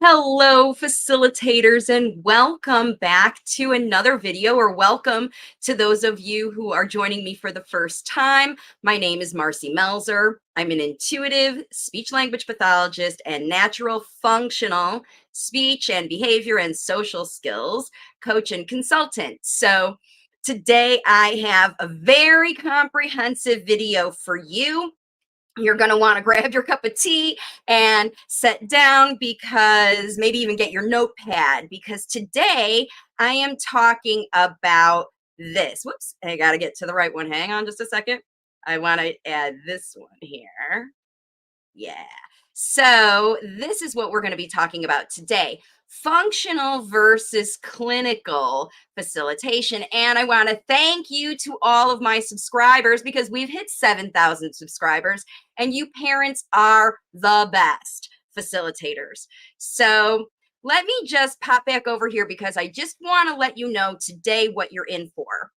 Hello, facilitators, and welcome back to another video, or welcome to those of you who are joining me for the first time. My name is Marci Melzer. I'm an intuitive speech language pathologist and natural functional speech and behavior and social skills coach and consultant. So today I have a very comprehensive video for you. You're going to want to grab your cup of tea and sit down, because maybe even get your notepad, because today I am talking about this. Whoops, I got to get to the right one. Hang on just a second. I want to add this one here. Yeah. So this is what we're going to be talking about today: functional versus clinical facilitation. And I want to thank you to all of my subscribers, because we've hit 7,000 subscribers, and you parents are the best facilitators. So let me just pop back over here, because I just want to let you know today what you're in for.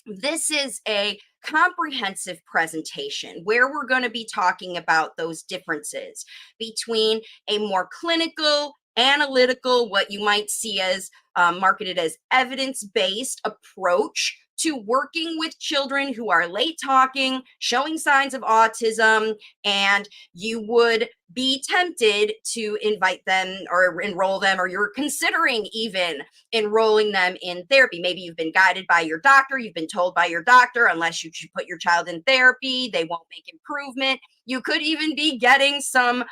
This is a comprehensive presentation where we're going to be talking about those differences between a more clinical, analytical, what you might see as marketed as evidence-based approach to working with children who are late talking, showing signs of autism, and you would be tempted to invite them or enroll them, or you're considering even enrolling them in therapy. Maybe you've been guided by your doctor, you've been told by your doctor, unless you put your child in therapy, they won't make improvement. You could even be getting some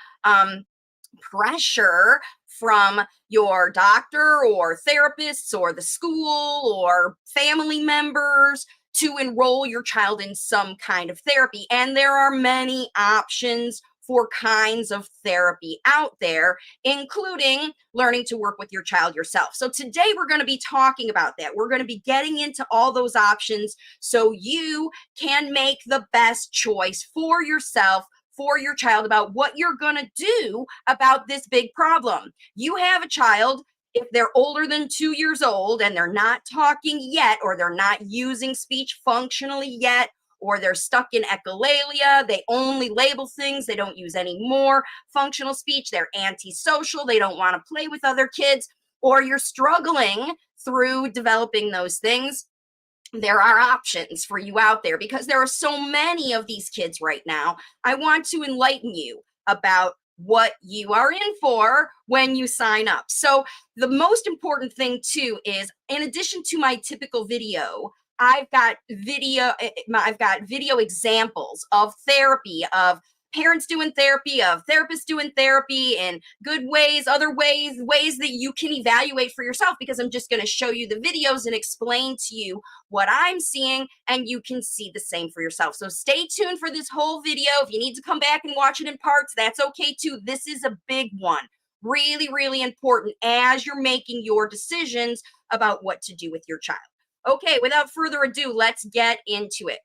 pressure from your doctor or therapists or the school or family members to enroll your child in some kind of therapy. And there are many options for kinds of therapy out there, including learning to work with your child yourself. So today we're going to be talking about that. We're going to be getting into all those options so you can make the best choice for yourself, for your child, about what you're going to do about this big problem. You have a child, if they're older than 2 years old and they're not talking yet, or they're not using speech functionally yet, or they're stuck in echolalia, they only label things, they don't use any more functional speech, they're antisocial, they don't want to play with other kids, or you're struggling through developing those things, there are options for you out there, because there are so many of these kids right now. I want to enlighten you about what you are in for when you sign up. So the most important thing too is, in addition to my typical video, I've got video examples of therapy, of parents doing therapy, of therapists doing therapy in good ways, other ways that you can evaluate for yourself, because I'm just going to show you the videos and explain to you what I'm seeing, and you can see the same for yourself. So stay tuned for this whole video. If you need to come back and watch it in parts, that's okay too. This is a big one. Really, really important as you're making your decisions about what to do with your child. Okay, without further ado, let's get into it.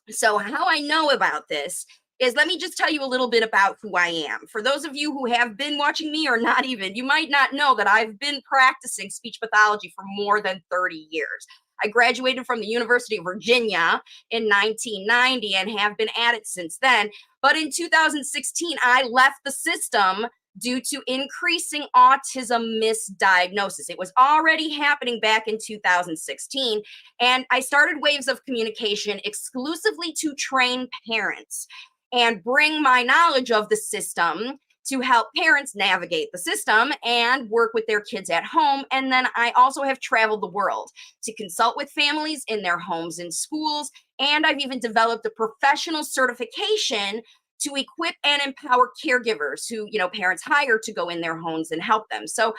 So how I know about this is, let me just tell you a little bit about who I am. For those of you who have been watching me, or not even, you might not know that I've been practicing speech pathology for more than 30 years. I graduated from the University of Virginia in 1990 and have been at it since then. But in 2016, I left the system due to increasing autism misdiagnosis. It was already happening back in 2016. And I started Waves of Communication exclusively to train parents and bring my knowledge of the system to help parents navigate the system and work with their kids at home. And then I also have traveled the world to consult with families in their homes and schools. And I've even developed a professional certification to equip and empower caregivers who, parents hire to go in their homes and help them. So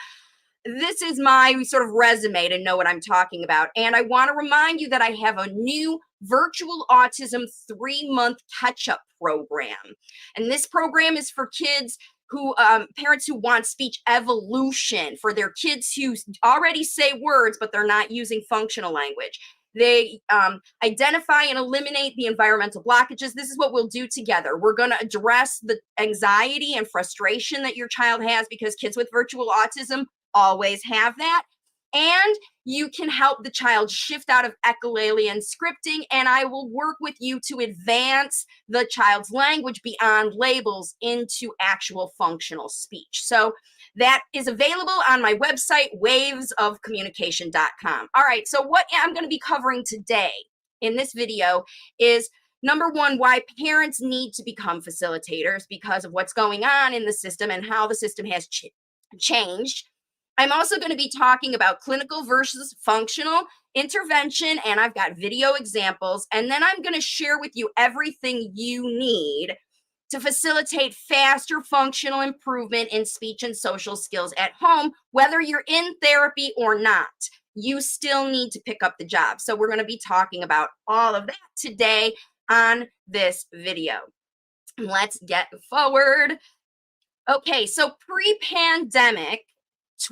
this is my sort of resume to know what I'm talking about. And I want to remind you that I have a new virtual autism 3-month catch-up program. And this program is for kids who, parents who want speech evolution, for their kids who already say words, but they're not using functional language. They identify and eliminate the environmental blockages. This is what we'll do together. We're going to address the anxiety and frustration that your child has, because kids with virtual autism always have that. And you can help the child shift out of echolalian and scripting, and I will work with you to advance the child's language beyond labels into actual functional speech. So that is available on my website, wavesofcommunication.com. All right, so what I'm going to be covering today in this video is number one, why parents need to become facilitators because of what's going on in the system and how the system has changed. I'm also going to be talking about clinical versus functional intervention, and I've got video examples. And then I'm going to share with you everything you need to facilitate faster functional improvement in speech and social skills at home, whether you're in therapy or not. You still need to pick up the job. So we're going to be talking about all of that today on this video. Let's get forward. Okay, so pre-pandemic,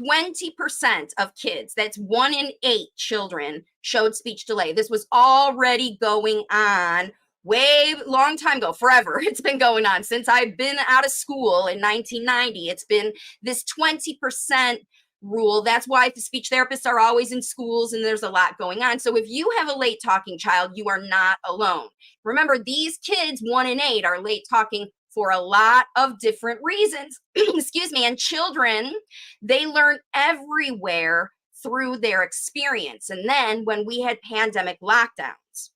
20% of kids, that's 1 in 8 children, showed speech delay. This was already going on way long time ago, forever. It's been going on since I've been out of school in 1990. It's been this 20% rule. That's why the speech therapists are always in schools and there's a lot going on. So if you have a late talking child, you are not alone. Remember, these kids, 1 in 8, are late talking for a lot of different reasons. Excuse me. And children, they learn everywhere through their experience. And then when we had pandemic lockdowns,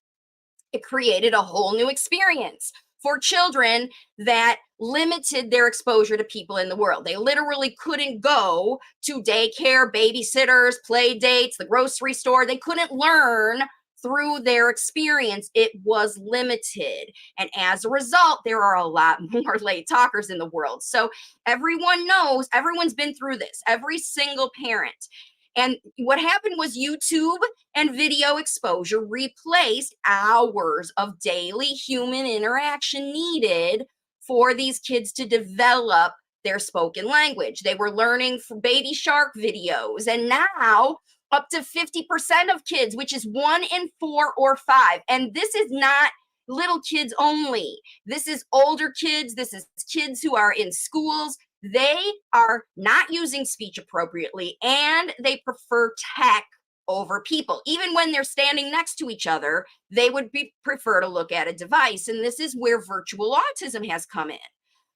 it created a whole new experience for children that limited their exposure to people in the world. They literally couldn't go to daycare, babysitters, play dates, the grocery store. They couldn't learn through their experience. It was limited. And as a result, there are a lot more late talkers in the world. So everyone knows, everyone's been through this, every single parent. And what happened was YouTube and video exposure replaced hours of daily human interaction needed for these kids to develop their spoken language. They were learning from Baby Shark videos, and now up to 50% of kids, which is 1 in 4 or 5. And this is not little kids only. This is older kids. This is kids who are in schools. They are not using speech appropriately, and they prefer tech over people. Even when they're standing next to each other, they would prefer to look at a device. And this is where virtual autism has come in.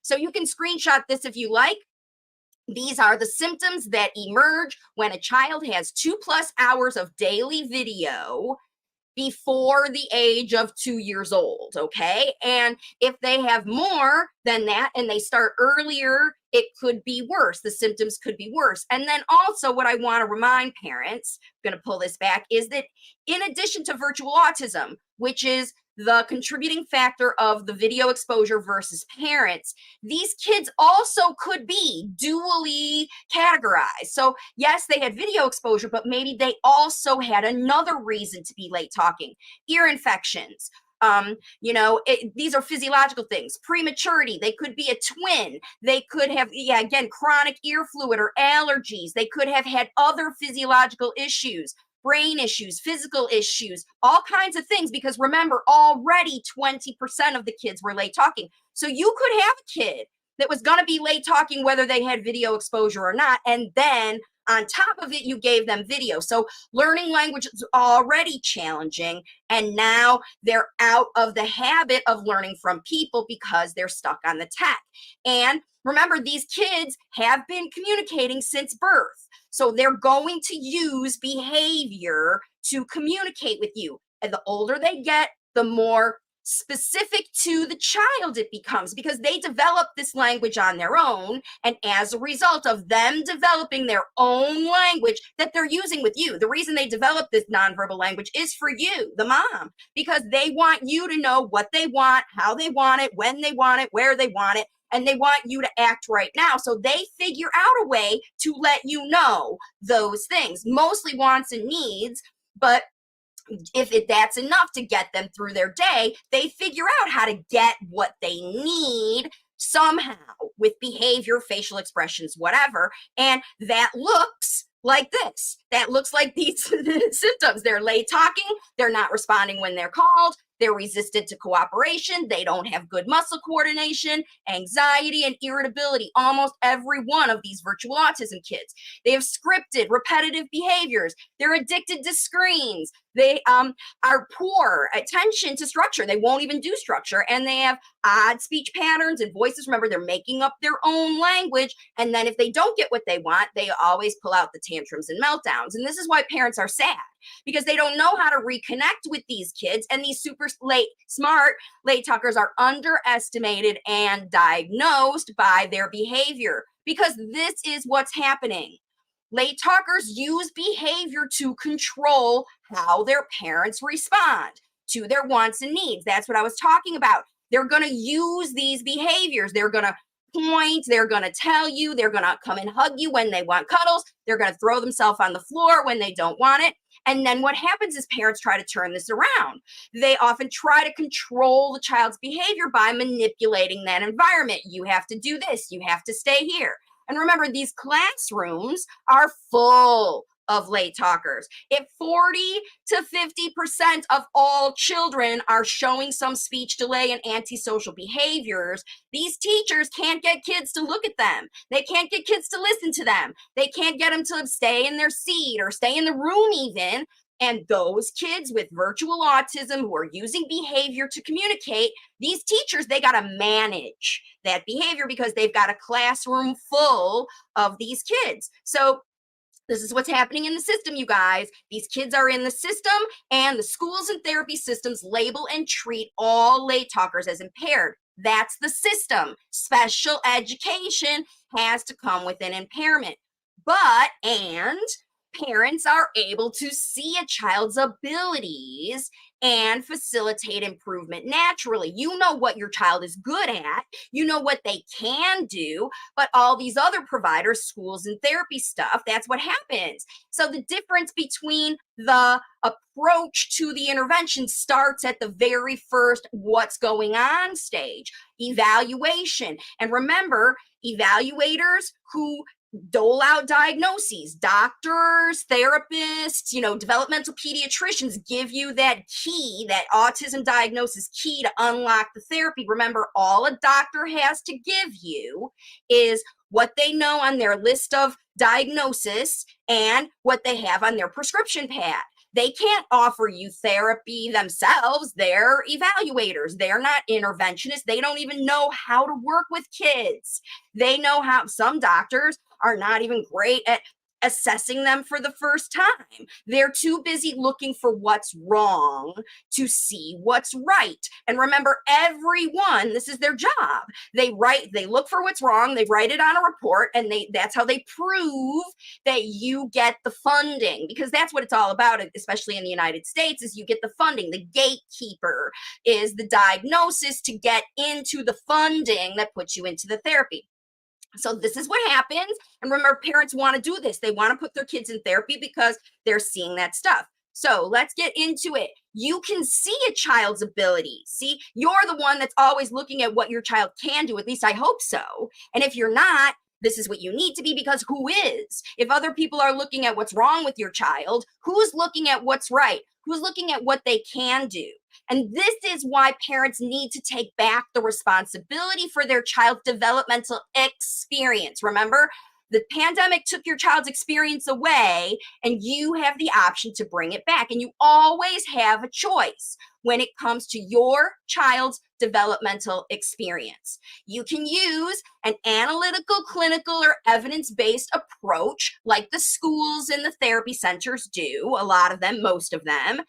So you can screenshot this if you like. These are the symptoms that emerge when a child has 2+ hours of daily video before the age of 2 years old, okay? And if they have more than that and they start earlier, it could be worse. The symptoms could be worse. And then also what I want to remind parents, I'm going to pull this back, is that in addition to virtual autism, which is the contributing factor of the video exposure versus parents, these kids also could be dually categorized. So yes, they had video exposure, but maybe they also had another reason to be late talking. Ear infections. These are physiological things. Prematurity. They could be a twin. They could have, again, chronic ear fluid or allergies. They could have had other physiological issues, brain issues, physical issues, all kinds of things, because remember, already 20% of the kids were late talking. So you could have a kid that was going to be late talking whether they had video exposure or not, and then on top of it, you gave them video. So learning language is already challenging, and now they're out of the habit of learning from people because they're stuck on the tech. And remember, these kids have been communicating since birth. So they're going to use behavior to communicate with you. And the older they get, the more specific to the child it becomes, because they develop this language on their own. And as a result of them developing their own language that they're using with you, the reason they develop this nonverbal language is for you, the mom, because they want you to know what they want, how they want it, when they want it, where they want it. And they want you to act right now. So they figure out a way to let you know those things, mostly wants and needs. But if that's enough to get them through their day, they figure out how to get what they need somehow with behavior, facial expressions, whatever. And that looks like this. That looks like these symptoms. They're late talking. They're not responding when they're called. They're resistant to cooperation. They don't have good muscle coordination, anxiety, and irritability. Almost every one of these virtual autism kids. They have scripted, repetitive behaviors. They're addicted to screens. They are poor attention to structure. They won't even do structure. And they have odd speech patterns and voices. Remember, they're making up their own language. And then if they don't get what they want, they always pull out the tantrums and meltdowns. And this is why parents are sad, because they don't know how to reconnect with these kids. And these super smart late talkers are underestimated and diagnosed by their behavior, because this is what's happening. Late talkers use behavior to control how their parents respond to their wants and needs. That's what I was talking about. They're going to use these behaviors. They're going to point, they're going to tell you, they're going to come and hug you when they want cuddles. They're going to throw themselves on the floor when they don't want it. And then what happens is parents try to turn this around. They often try to control the child's behavior by manipulating that environment. You have to do this. You have to stay here. And remember, these classrooms are full of late talkers. If 40 to 50% of all children are showing some speech delay and antisocial behaviors, these teachers can't get kids to look at them. They can't get kids to listen to them. They can't get them to stay in their seat or stay in the room even. And those kids with virtual autism who are using behavior to communicate, these teachers, they got to manage that behavior because they've got a classroom full of these kids. So this is what's happening in the system, you guys. These kids are in the system, and the schools and therapy systems label and treat all late talkers as impaired. That's the system. Special education has to come with an impairment. And parents are able to see a child's abilities and facilitate improvement naturally. You know what your child is good at, you know what they can do, but all these other providers, schools and therapy stuff, that's what happens. So the difference between the approach to the intervention starts at the very first what's going on stage, evaluation. And remember, evaluators who dole out diagnoses, doctors, therapists, developmental pediatricians give you that key, that autism diagnosis key to unlock the therapy. Remember, all a doctor has to give you is what they know on their list of diagnosis and what they have on their prescription pad. They can't offer you therapy themselves. They're evaluators. They're not interventionists. They don't even know how to work with kids. They know how. Some doctors are not even great at assessing them for the first time. They're too busy looking for what's wrong to see what's right. And remember, everyone, this is their job. They look for what's wrong, they write it on a report, and that's how they prove that you get the funding, because that's what it's all about, especially in the United States, is you get the funding. The gatekeeper is the diagnosis to get into the funding that puts you into the therapy. So this is what happens. And remember, parents want to do this. They want to put their kids in therapy because they're seeing that stuff. So let's get into it. You can see a child's ability. See, you're the one that's always looking at what your child can do. At least I hope so. And if you're not, this is what you need to be, because who is? If other people are looking at what's wrong with your child, who's looking at what's right? Who's looking at what they can do? And this is why parents need to take back the responsibility for their child's developmental experience. Remember, the pandemic took your child's experience away, and you have the option to bring it back. And you always have a choice when it comes to your child's developmental experience. You can use an analytical, clinical, or evidence-based approach like the schools and the therapy centers do, a lot of them, most of them,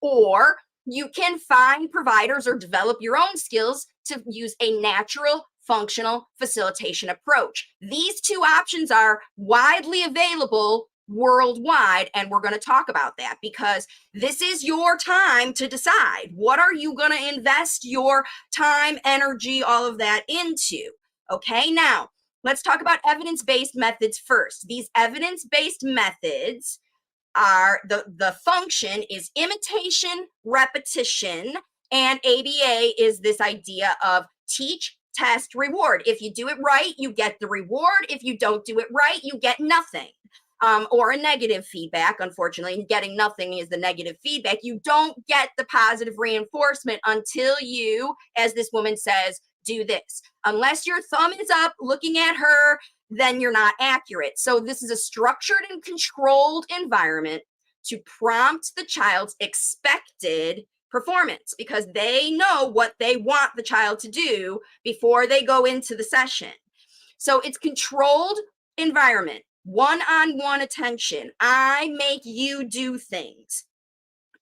or you can find providers or develop your own skills to use a natural functional facilitation approach. These two options are widely available worldwide, and we're going to talk about that because this is your time to decide. What are you going to invest your time, energy, all of that into? Okay, now let's talk about evidence-based methods first. These evidence-based methods are the function is imitation, repetition, and ABA is this idea of teach, test, reward. If you do it right, you get the reward. If you don't do it right, you get nothing. or a negative feedback. Unfortunately, getting nothing is the negative feedback. You don't get the positive reinforcement until you, as this woman says, do this. Unless your thumb is up looking at her, then you're not accurate. So this is a structured and controlled environment to prompt the child's expected performance, because they know what they want the child to do before they go into the session. So it's controlled environment, one-on-one attention. I make you do things.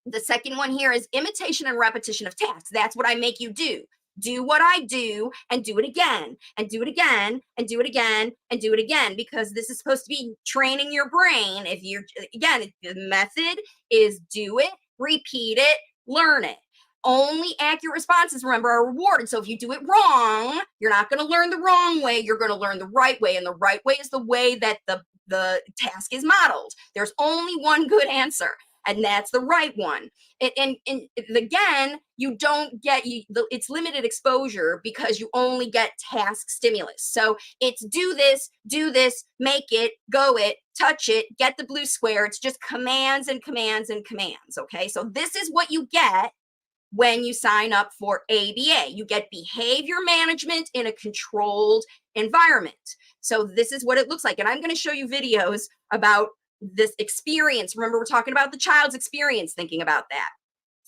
The second one here is imitation and repetition of tasks. That's what I make you do. Do what I do and do it again and do it again and do it again and do it again, because this is supposed to be training your brain. If you're, again, the method is do it, repeat it, learn it. Only accurate responses, remember, are rewarded. So if you do it wrong, you're not going to learn the wrong way. You're going to learn the right way. And the right way is the way that the task is modeled. There's only one good answer, and that's the right one. And again, you don't get, it's limited exposure because you only get task stimulus. So it's do this, make it, go it, touch it, get the blue square. It's just commands and commands and commands, okay? So this is what you get when you sign up for ABA. You get behavior management in a controlled environment. So this is what it looks like. And I'm going to show you videos about this experience. Remember, we're talking about the child's experience, thinking about that.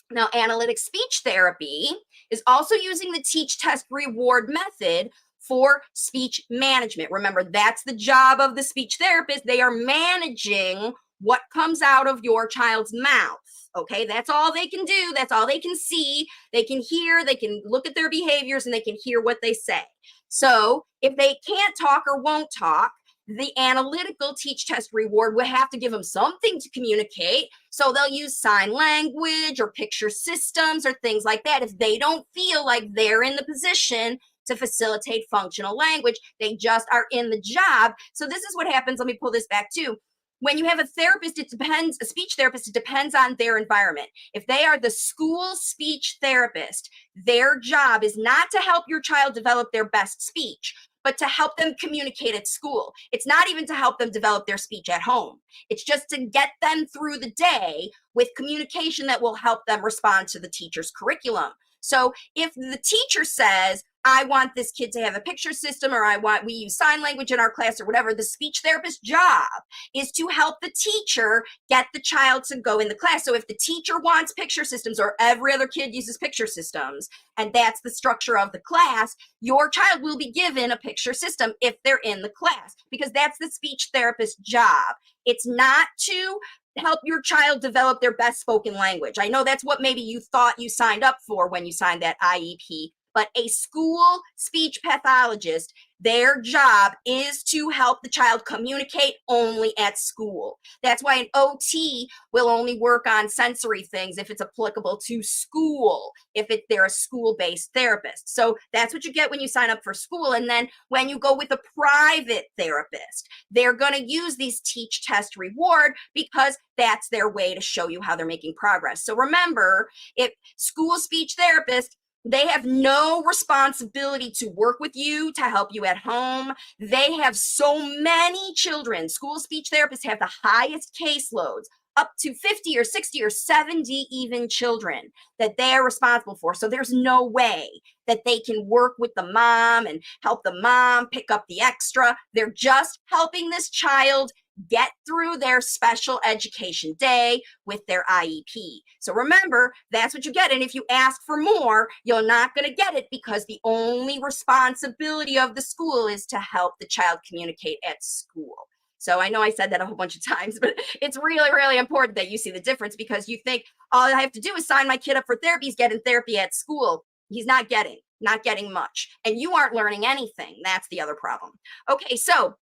Now, analytic speech therapy is also using the teach, test, reward method for speech management. Remember, that's the job of the speech therapist. They are managing what comes out of your child's mouth. Okay, that's all they can do. That's all they can see. They can hear, they can look at their behaviors, and they can hear what they say. So if they can't talk or won't talk, the analytical teach, test, reward will have to give them something to communicate. So they'll use sign language or picture systems or things like that. If they don't feel like they're in the position to facilitate functional language, they just are in the job. So this is what happens. Let me pull this back too. When you have a therapist, it depends, a speech therapist, it depends on their environment. If they are the school speech therapist, their job is not to help your child develop their best speech, but to help them communicate at school. It's not even to help them develop their speech at home. It's just to get them through the day with communication that will help them respond to the teacher's curriculum. So if the teacher says, I want this kid to have a picture system, or we use sign language in our class or whatever, the speech therapist's job is to help the teacher get the child to go in the class. So if the teacher wants picture systems, or every other kid uses picture systems, and that's the structure of the class, your child will be given a picture system if they're in the class, because that's the speech therapist's job. It's not to help your child develop their best spoken language. I know that's what maybe you thought you signed up for when you signed that IEP, but a school speech pathologist, their job is to help the child communicate only at school. That's why an OT will only work on sensory things if it's applicable to school, if they're a school-based therapist. So that's what you get when you sign up for school. And then when you go with a private therapist, they're going to use these teach, test, reward, because that's their way to show you how they're making progress. So remember, if school speech therapists, they have no responsibility to work with you, to help you at home. They have so many children. School speech therapists have the highest caseloads, up to 50 or 60 or 70 even children that they are responsible for. So there's no way that they can work with the mom and help the mom pick up the extra. They're just helping this child get through their special education day with their IEP. So remember, that's what you get. And if you ask for more, you're not going to get it, because the only responsibility of the school is to help the child communicate at school. So I know I said that a whole bunch of times, but it's really, really important that you see the difference, because you think all I have to do is sign my kid up for therapy. He's getting therapy at school. He's not getting much. And you aren't learning anything. That's the other problem. Okay, so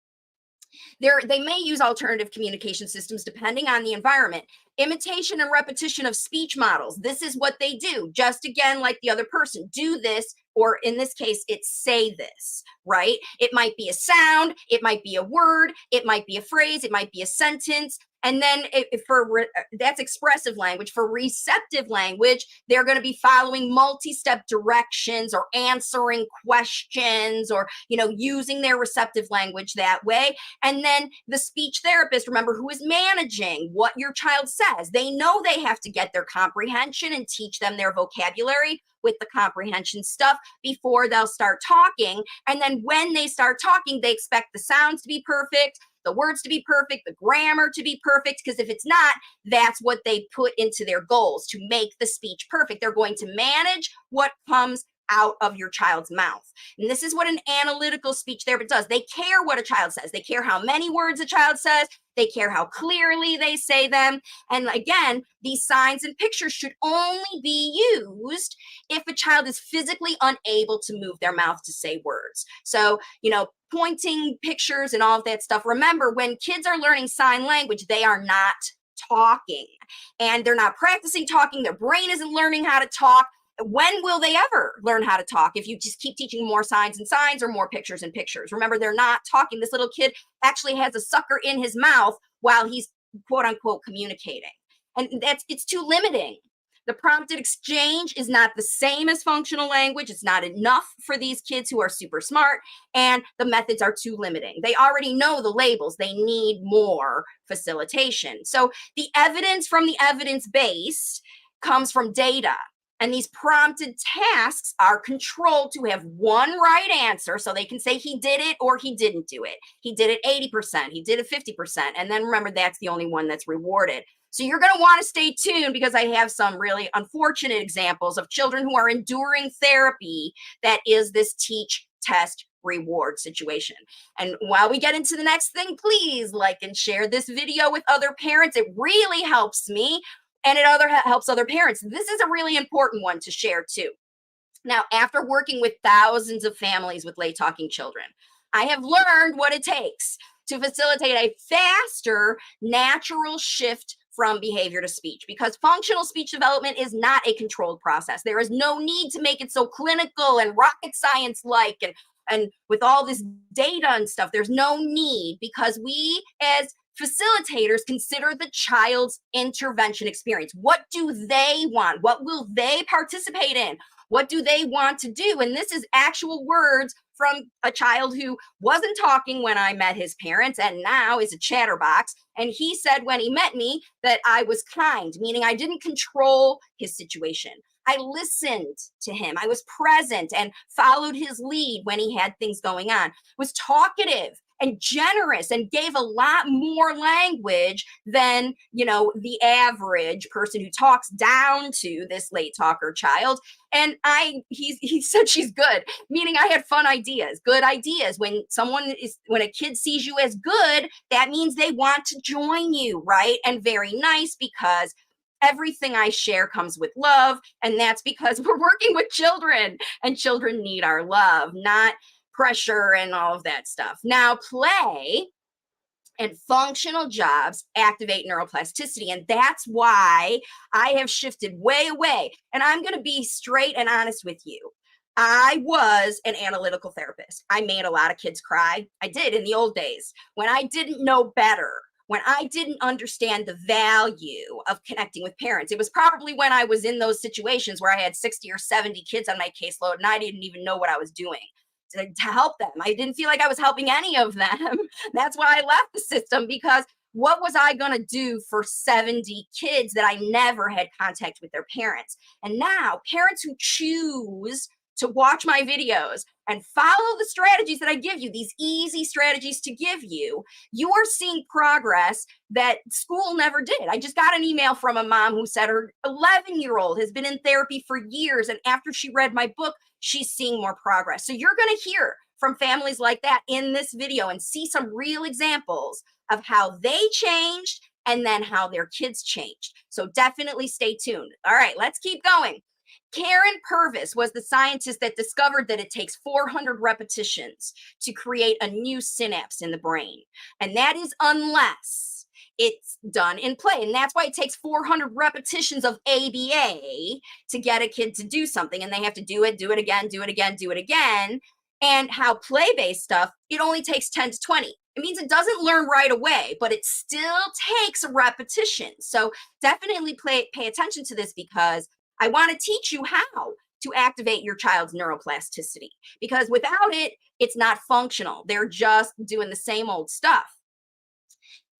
they may use alternative communication systems depending on the environment. Imitation and repetition of speech models. This is what they do. Just again, like the other person, do this, or in this case, it's say this, right? It might be a sound, it might be a word, it might be a phrase, it might be a sentence. And then that's expressive language. For receptive language, they're going to be following multi-step directions or answering questions or, using their receptive language that way. And then the speech therapist, remember, who is managing what your child says. They know they have to get their comprehension and teach them their vocabulary with the comprehension stuff before they'll start talking. And then when they start talking, they expect the sounds to be perfect, the words to be perfect, the grammar to be perfect, because if it's not, that's what they put into their goals, to make the speech perfect. They're going to manage what comes out of your child's mouth. And this is what an analytical speech therapist does. They care what a child says. They care how many words a child says. They care how clearly they say them. And again, these signs and pictures should only be used if a child is physically unable to move their mouth to say words. So, pointing, pictures, and all of that stuff. Remember, when kids are learning sign language, they are not talking, and they're not practicing talking. Their brain isn't learning how to talk. When will they ever learn how to talk if you just keep teaching more signs and signs or more pictures and pictures? Remember, they're not talking. This little kid actually has a sucker in his mouth while he's quote unquote communicating. And it's too limiting. The prompted exchange is not the same as functional language. It's not enough for these kids who are super smart, and the methods are too limiting. They already know the labels. They need more facilitation. So the evidence from the evidence base comes from data. And these prompted tasks are controlled to have one right answer. So they can say he did it or he didn't do it. He did it 80%, he did it 50%. And then remember, that's the only one that's rewarded. So you're going to want to stay tuned, because I have some really unfortunate examples of children who are enduring therapy that is this teach, test, reward situation. And while we get into the next thing, please like and share this video with other parents. It really helps me. And it helps other parents. This is a really important one to share too. Now, after working with thousands of families with late talking children, I have learned what it takes to facilitate a faster natural shift from behavior to speech, because functional speech development is not a controlled process. There is no need to make it so clinical and rocket science like and with all this data and stuff. There's no need, because we as facilitators consider the child's intervention experience. What do they want? What will they participate in? What do they want to do? And this is actual words from a child who wasn't talking when I met his parents and now is a chatterbox. And he said when he met me that I was kind, meaning I didn't control his situation. I listened to him. I was present and followed his lead when he had things going on, was talkative and generous, and gave a lot more language than, the average person who talks down to this late talker child. And he said she's good, meaning I had fun ideas, good ideas. When a kid sees you as good, that means they want to join you, right? And very nice, because everything I share comes with love. And that's because we're working with children, and children need our love, not pressure and all of that stuff. Now, play and functional jobs activate neuroplasticity. And that's why I have shifted way away. And I'm going to be straight and honest with you. I was an analytical therapist. I made a lot of kids cry. I did in the old days when I didn't know better, when I didn't understand the value of connecting with parents. It was probably when I was in those situations where I had 60 or 70 kids on my caseload and I didn't even know what I was doing to help them. I didn't feel like I was helping any of them. That's why I left the system, because what was I going to do for 70 kids that I never had contact with their parents? And now parents who choose to watch my videos and follow the strategies that I give you, these easy strategies to give you, you are seeing progress that school never did. I just got an email from a mom who said her 11-year-old has been in therapy for years, and after she read my book, she's seeing more progress. So you're going to hear from families like that in this video and see some real examples of how they changed and then how their kids changed. So definitely stay tuned. All right, let's keep going. Karen Purvis was the scientist that discovered that it takes 400 repetitions to create a new synapse in the brain. And that is unless It's done in play. And that's why it takes 400 repetitions of ABA to get a kid to do something. And they have to do it again, do it again, do it again. And how play-based stuff, it only takes 10 to 20. It means it doesn't learn right away, but it still takes a repetition. So definitely pay attention to this, because I want to teach you how to activate your child's neuroplasticity, because without it, it's not functional. They're just doing the same old stuff.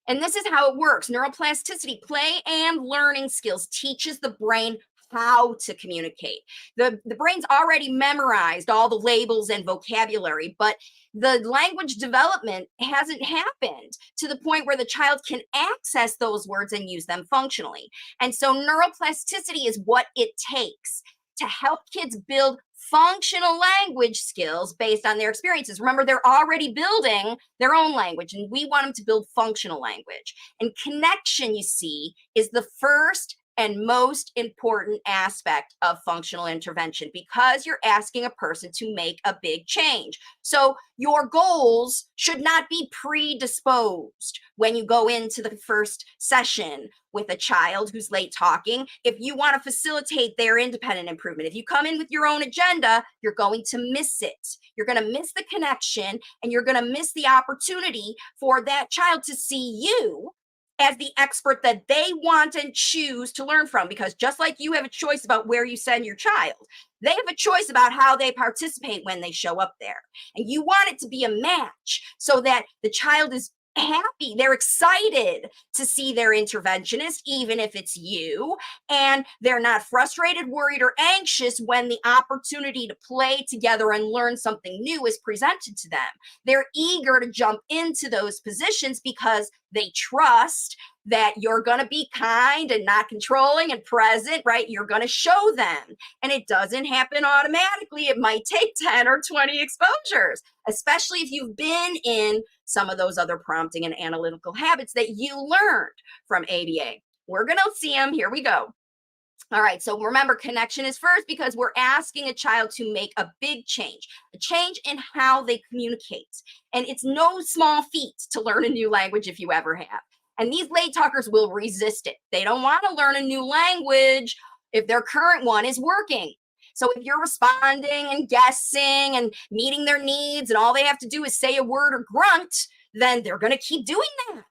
And this is how it works. Neuroplasticity, play and learning skills, teaches the brain how to communicate. The brain's already memorized all the labels and vocabulary, but the language development hasn't happened to the point where the child can access those words and use them functionally. And so neuroplasticity is what it takes to help kids build functional language skills based on their experiences. Remember, they're already building their own language, and we want them to build functional language. And connection, you see, is the first and most important aspect of functional intervention, because you're asking a person to make a big change. So your goals should not be predisposed when you go into the first session with a child who's late talking. If you want to facilitate their independent improvement, if you come in with your own agenda, you're going to miss it. You're going to miss the connection, and you're going to miss the opportunity for that child to see you as the expert that they want and choose to learn from. Because just like you have a choice about where you send your child, they have a choice about how they participate when they show up there. And you want it to be a match so that the child is happy, they're excited to see their interventionist, even if it's you, and they're not frustrated, worried, or anxious when the opportunity to play together and learn something new is presented to them. They're eager to jump into those positions because they trust that you're going to be kind and not controlling and present, right? You're going to show them. And it doesn't happen automatically. It might take 10 or 20 exposures, especially if you've been in some of those other prompting and analytical habits that you learned from ABA. We're going to see them. Here we go. All right, so remember, connection is first, because we're asking a child to make a big change, a change in how they communicate. And it's no small feat to learn a new language if you ever have. And these late talkers will resist it. They don't want to learn a new language if their current one is working. So if you're responding and guessing and meeting their needs, and all they have to do is say a word or grunt, then they're going to keep doing that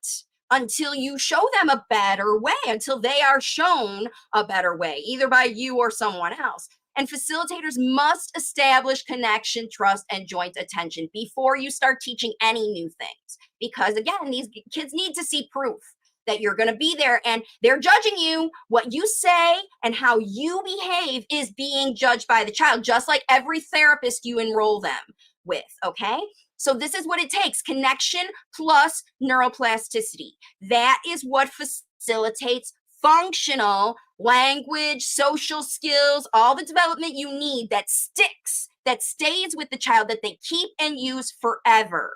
until you show them a better way, until they are shown a better way, either by you or someone else. And facilitators must establish connection, trust, and joint attention before you start teaching any new things. Because again, these kids need to see proof that you're going to be there, and they're judging you. What you say and how you behave is being judged by the child, just like every therapist you enroll them with, okay? So this is what it takes: connection plus neuroplasticity. That is what facilitates functional language, social skills, all the development you need that sticks, that stays with the child, that they keep and use forever.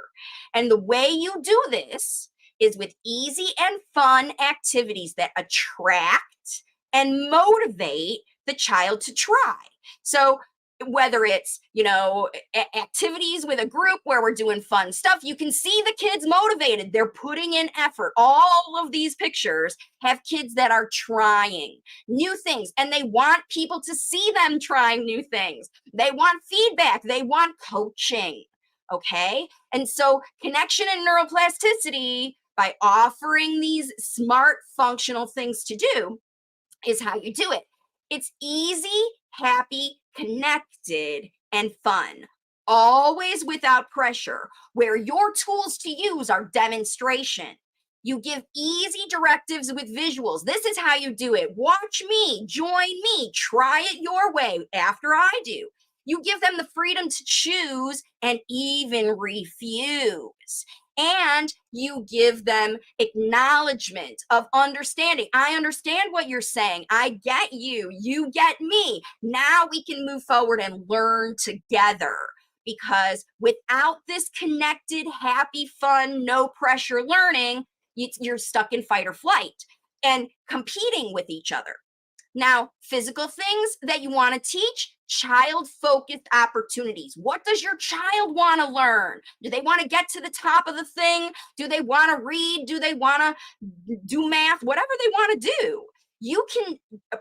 And the way you do this is with easy and fun activities that attract and motivate the child to try. So whether it's, activities with a group where we're doing fun stuff, you can see the kids motivated. They're putting in effort. All of these pictures have kids that are trying new things, and they want people to see them trying new things. They want feedback. They want coaching. Okay. And so connection and neuroplasticity, by offering these smart functional things to do, is how you do it. It's easy, happy, connected, and fun, always without pressure, where your tools to use are demonstration. You give easy directives with visuals. This is how you do it. Watch me, join me, try it your way after I do. You give them the freedom to choose and even refuse. And you give them acknowledgement of understanding. I understand what you're saying. I get you. You get me. Now we can move forward and learn together. Because without this connected, happy, fun, no pressure learning, you're stuck in fight or flight and competing with each other. Now, physical things that you want to teach, child-focused opportunities. What does your child want to learn? Do they want to get to the top of the thing? Do they want to read? Do they want to do math? Whatever they want to do. You can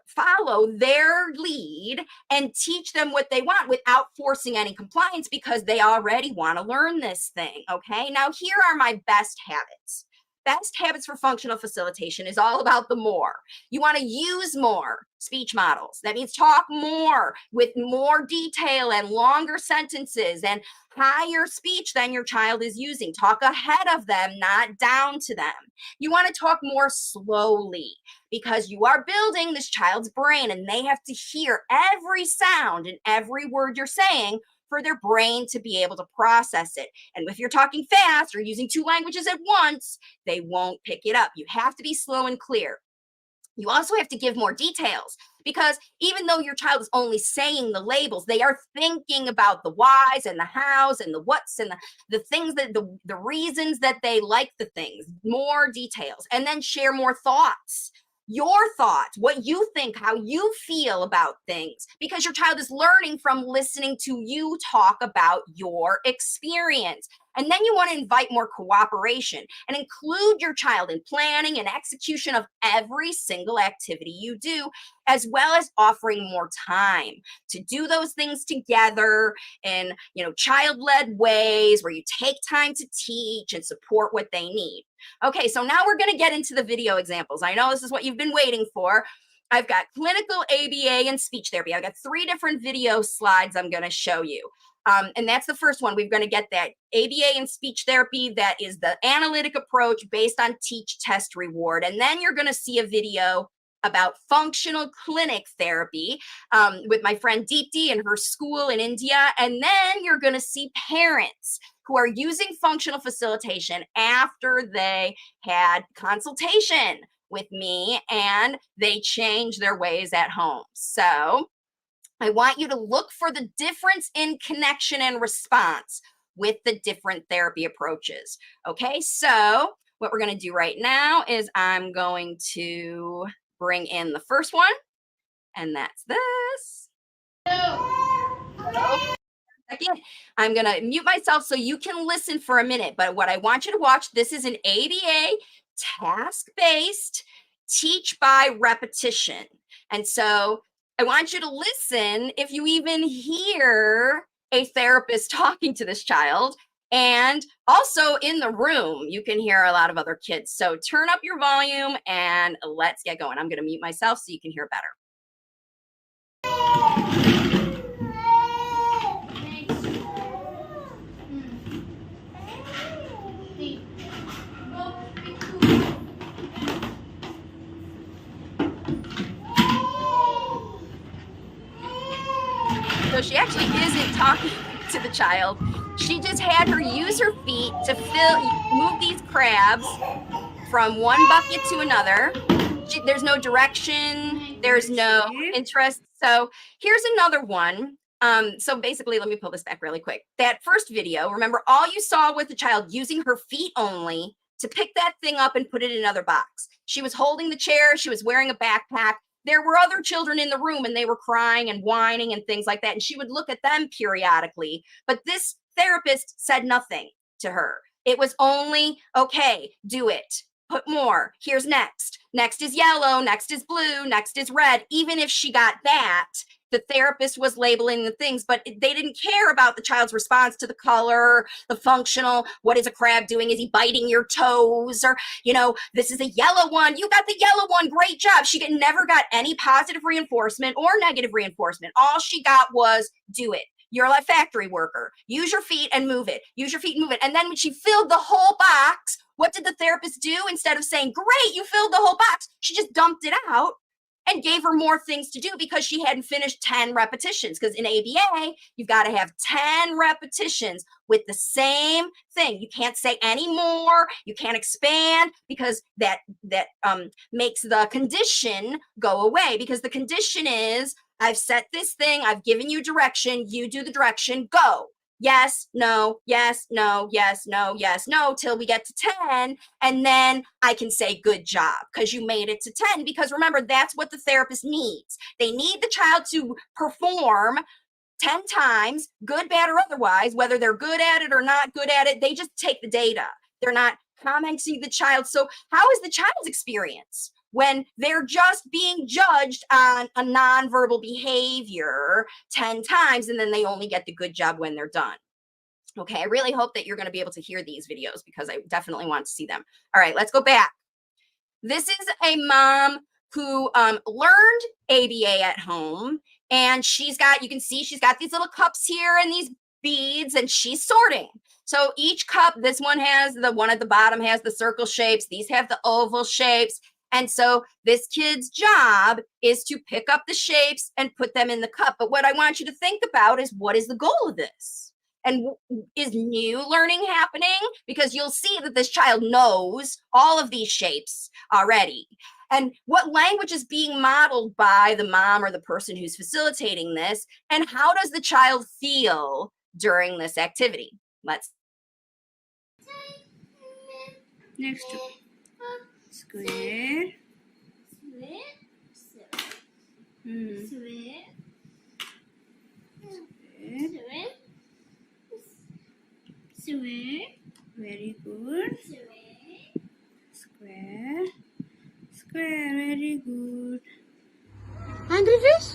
follow their lead and teach them what they want without forcing any compliance because they already want to learn this thing, okay? Now, here are my best habits. Best habits for functional facilitation is all about the more. You want to use more speech models. That means talk more with more detail and longer sentences and higher speech than your child is using. Talk ahead of them, not down to them. You want to talk more slowly because you are building this child's brain and they have to hear every sound and every word you're saying for their brain to be able to process it. And if you're talking fast or using 2 languages at once, they won't pick it up. You have to be slow and clear. You also have to give more details because even though your child is only saying the labels, they are thinking about the whys and the hows and the whats and the things that the reasons that they like the things, more details, and then share more thoughts. Your thoughts, what you think, how you feel about things, because your child is learning from listening to you talk about your experience. And then you want to invite more cooperation and include your child in planning and execution of every single activity you do, as well as offering more time to do those things together in, child-led ways where you take time to teach and support what they need. Okay, so now we're going to get into the video examples. I know this is what you've been waiting for. I've got clinical ABA and speech therapy. I've got 3 different video slides I'm going to show you. And that's the first one. We're going to get that ABA and speech therapy. That is the analytic approach based on teach, test, reward. And then you're going to see a video about functional clinic therapy with my friend Deepti and her school in India. And then you're going to see parents who are using functional facilitation after they had consultation with me and they change their ways at home. So I want you to look for the difference in connection and response with the different therapy approaches. Okay, so what we're going to do right now is I'm going to bring in the first one, and that's this. Second, I'm going to mute myself so you can listen for a minute. But what I want you to watch, this is an ABA task-based teach by repetition. And so I want you to listen if you even hear a therapist talking to this child. And also in the room, you can hear a lot of other kids. So turn up your volume and let's get going. I'm going to mute myself so you can hear better. So she actually isn't talking to the child. She just had her use her feet to move these crabs from one bucket to another. There's no direction. There's no interest. So here's another one. So basically, let me pull this back really quick. That first video, remember, all you saw was the child using her feet only to pick that thing up and put it in another box. She was holding the chair. She was wearing a backpack. There were other children in the room and they were crying and whining and things like that. And she would look at them periodically. But this therapist said nothing to her. It was only, okay, do it. Put more. Here's next. Next is yellow. Next is blue. Next is red. Even if she got that, the therapist was labeling the things, but they didn't care about the child's response to the color, the functional. What is a crab doing? Is he biting your toes? Or, this is a yellow one. You got the yellow one. Great job. She never got any positive reinforcement or negative reinforcement. All she got was do it. You're a factory worker. Use your feet and move it. Use your feet and move it. And then when she filled the whole box, what did the therapist do? Instead of saying, great, you filled the whole box, she just dumped it out and gave her more things to do because she hadn't finished 10 repetitions. Because in ABA, you've got to have 10 repetitions with the same thing. You can't say any more. You can't expand because that makes the condition go away. Because the condition is, I've set this thing, I've given you direction, you do the direction, go. yes, no, yes, no, yes, no, yes, no, till we get to 10. And then I can say, good job, because you made it to 10. Because remember, that's what the therapist needs. They need the child to perform 10 times, good, bad, or otherwise, whether they're good at it or not good at it. They just take the data. They're not commenting the child. So how is the child's experience when they're just being judged on a nonverbal behavior 10 times and then they only get the good job when they're done? Okay, I really hope that you're going to be able to hear these videos because I definitely want to see them. All right, let's go back. This is a mom who learned ABA at home, and she's got, you can see she's got these little cups here and these beads, and she's sorting. So each cup, this one has, the one at the bottom has the circle shapes, these have the oval shapes. And so this kid's job is to pick up the shapes and put them in the cup. But what I want you to think about is, what is the goal of this? And is new learning happening? Because you'll see that this child knows all of these shapes already. And what language is being modeled by the mom or the person who's facilitating this? And how does the child feel during this activity? Let's. Next square. Square. Very good. Square. Square. Very good. Angry fish?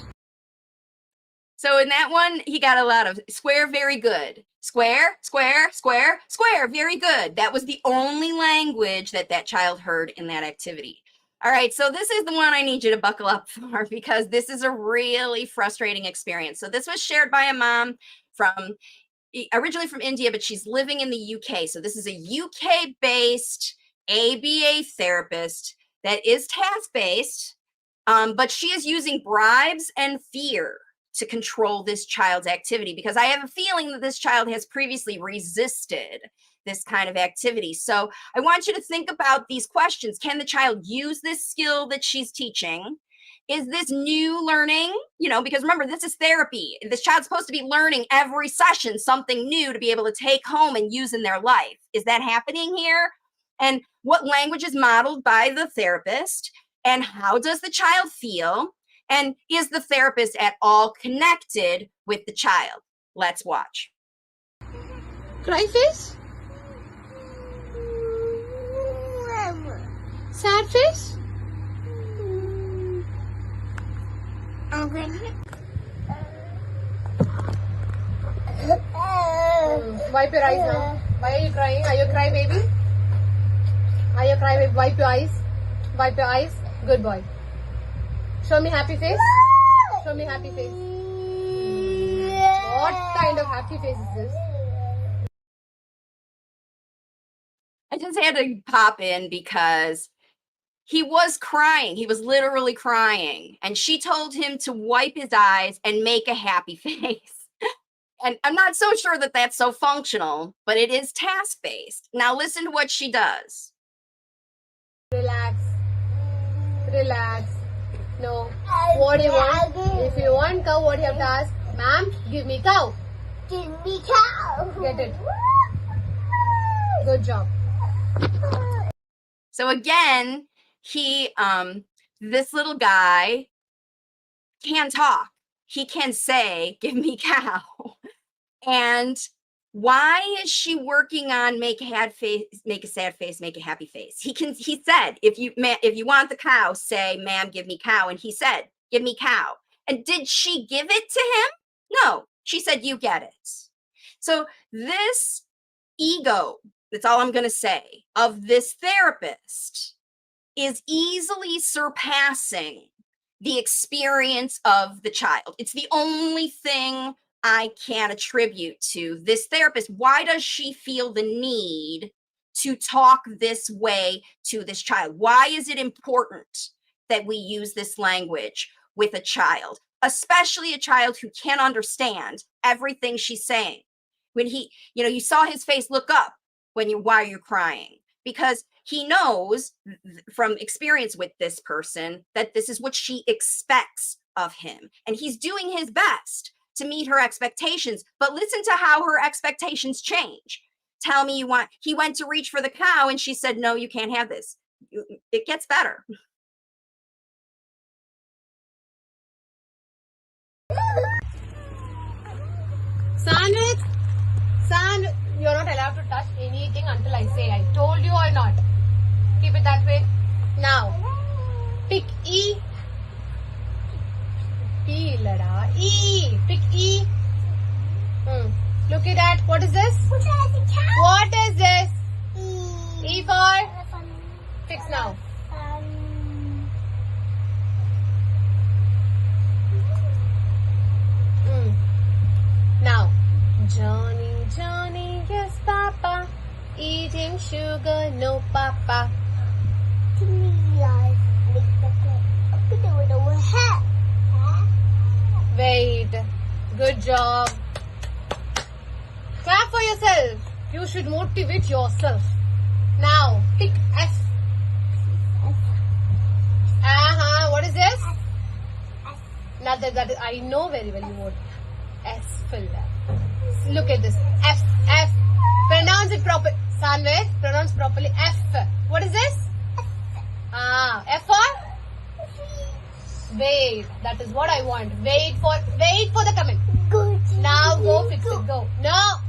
So in that one, he got a lot of square, very good. Square, square, square, square, very good. That was the only language that that child heard in that activity. All right, so this is the one I need you to buckle up for because this is a really frustrating experience. So this was shared by a mom from, originally from India, but she's living in the UK. So this is a UK-based ABA therapist that is task-based, but she is using bribes and fear to control this child's activity, because I have a feeling that this child has previously resisted this kind of activity. So I want you to think about these questions. Can the child use this skill that she's teaching? Is this new learning? You know, because remember, this is therapy. This child's supposed to be learning every session something new to be able to take home and use in their life. Is that happening here? And what language is modeled by the therapist? And how does the child feel? And is the therapist at all connected with the child? Let's watch. Cry face? Sad face? Wipe your eyes now. Why are you crying? Are you a cry baby? Are you a cry baby? Wipe your eyes. Wipe your eyes. Good boy. Show me happy face. Show me happy face. What kind of happy face is this? I just had to pop in because he was crying. He was literally crying. And she told him to wipe his eyes and make a happy face. And I'm not so sure that that's so functional, but it is task-based. Now listen to what she does. Relax. Relax. No. What do you want? If you want cow, what do you have to ask? Ma'am, give me cow. Give me cow. Get it. Good job. So again, this little guy can talk. He can say, give me cow. And why is she working on make a sad face, make a happy face? He said, if you want the cow, say, ma'am, give me cow. And he said, give me cow. And did she give it to him? No, she said, you get it. So this ego, that's all I'm going to say, of this therapist is easily surpassing the experience of the child. It's the only thing I can attribute to this therapist. Why does she feel the need to talk this way to this child? Why is it important that we use this language with a child, especially a child who can't understand everything she's saying? When you saw his face look up while you're crying, because he knows from experience with this person that this is what she expects of him. And he's doing his best to meet her expectations. But listen to how her expectations change. Tell me he went to reach for the cow and she said, no, you can't have this. It gets better. Sandwich, you're not allowed to touch anything until I say. I told you or not. Keep it that way. Now, pick E. P, lada. E. Pick E. Look at that. What is this? What is this? E for? Fix now. Now, Johnny, yes, Papa. Eating sugar, no, Papa. To me, life makes the play. Up with the hat. Wait. Good job. Clap for yourself. You should motivate yourself. Now, pick F. What is this? Now that is, I know very well you wrote S. Look at this. F. Pronounce it properly. Sanve, pronounce properly. F. What is this? F for? Wait. That is what I want. Wait for the comment. Now go fix it. Go. No.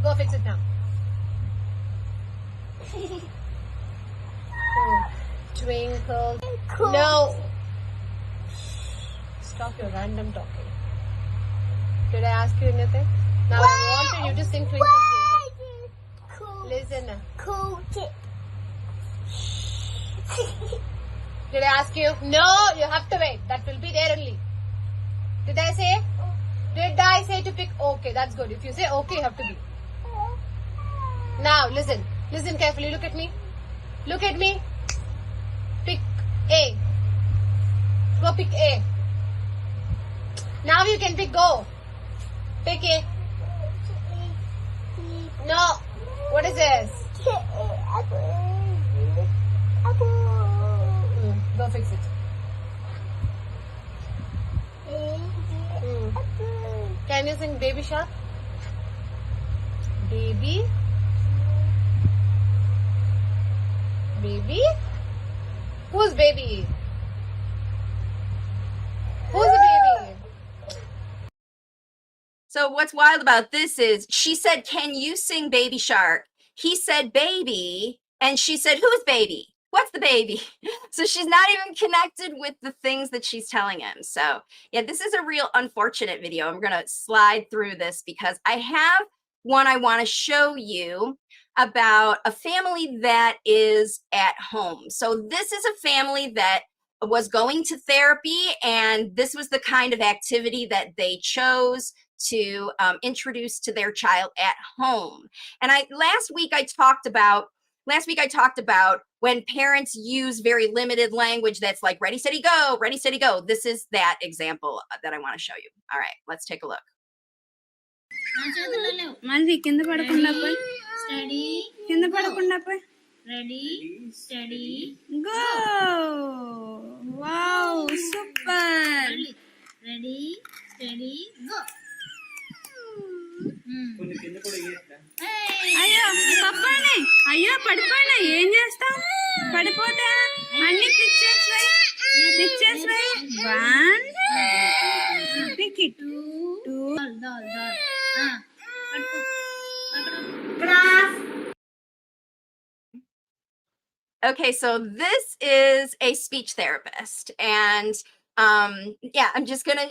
Go fix it now. Twinkle. No. Stop your random talking. Did I ask you anything? Now I wanted you to sing Twinkle Twinkle. Listen. Cool tip. Did I ask you? No, you have to wait. That will be there only. Did I say? Did I say to pick? Okay, that's good. If you say okay, you have to be. Now listen. Listen carefully. Look at me. Look at me. Pick A. Go pick A. Now you can pick go. Pick A. No. What is this? Go fix it. Can you sing Baby Shark? Baby? Baby? Who's baby? Who's the baby? So what's wild about this is she said, can you sing Baby Shark? He said baby, and she said, who's baby? What's the baby? So she's not even connected with the things that she's telling him. So yeah, this is a real unfortunate video. I'm gonna slide through this because I have one I want to show you about a family that is at home. So this is a family that was going to therapy, and this was the kind of activity that they chose to introduce to their child at home. And last week I talked about when parents use very limited language that's like ready, steady, go, ready, steady, go. This is that example that I want to show you. All right, let's take a look. Marci, కింద పడకుండా పోయి కింద పడకుండా పోయి ready steady go wow super ready steady go అయ్యో పప్పానే అయ్యో పడిపోయినా ఏం చేస్తావు పడిపోతా అన్ని pictures why 1 pick it 2 Okay, so this is a speech therapist, and yeah, I'm just gonna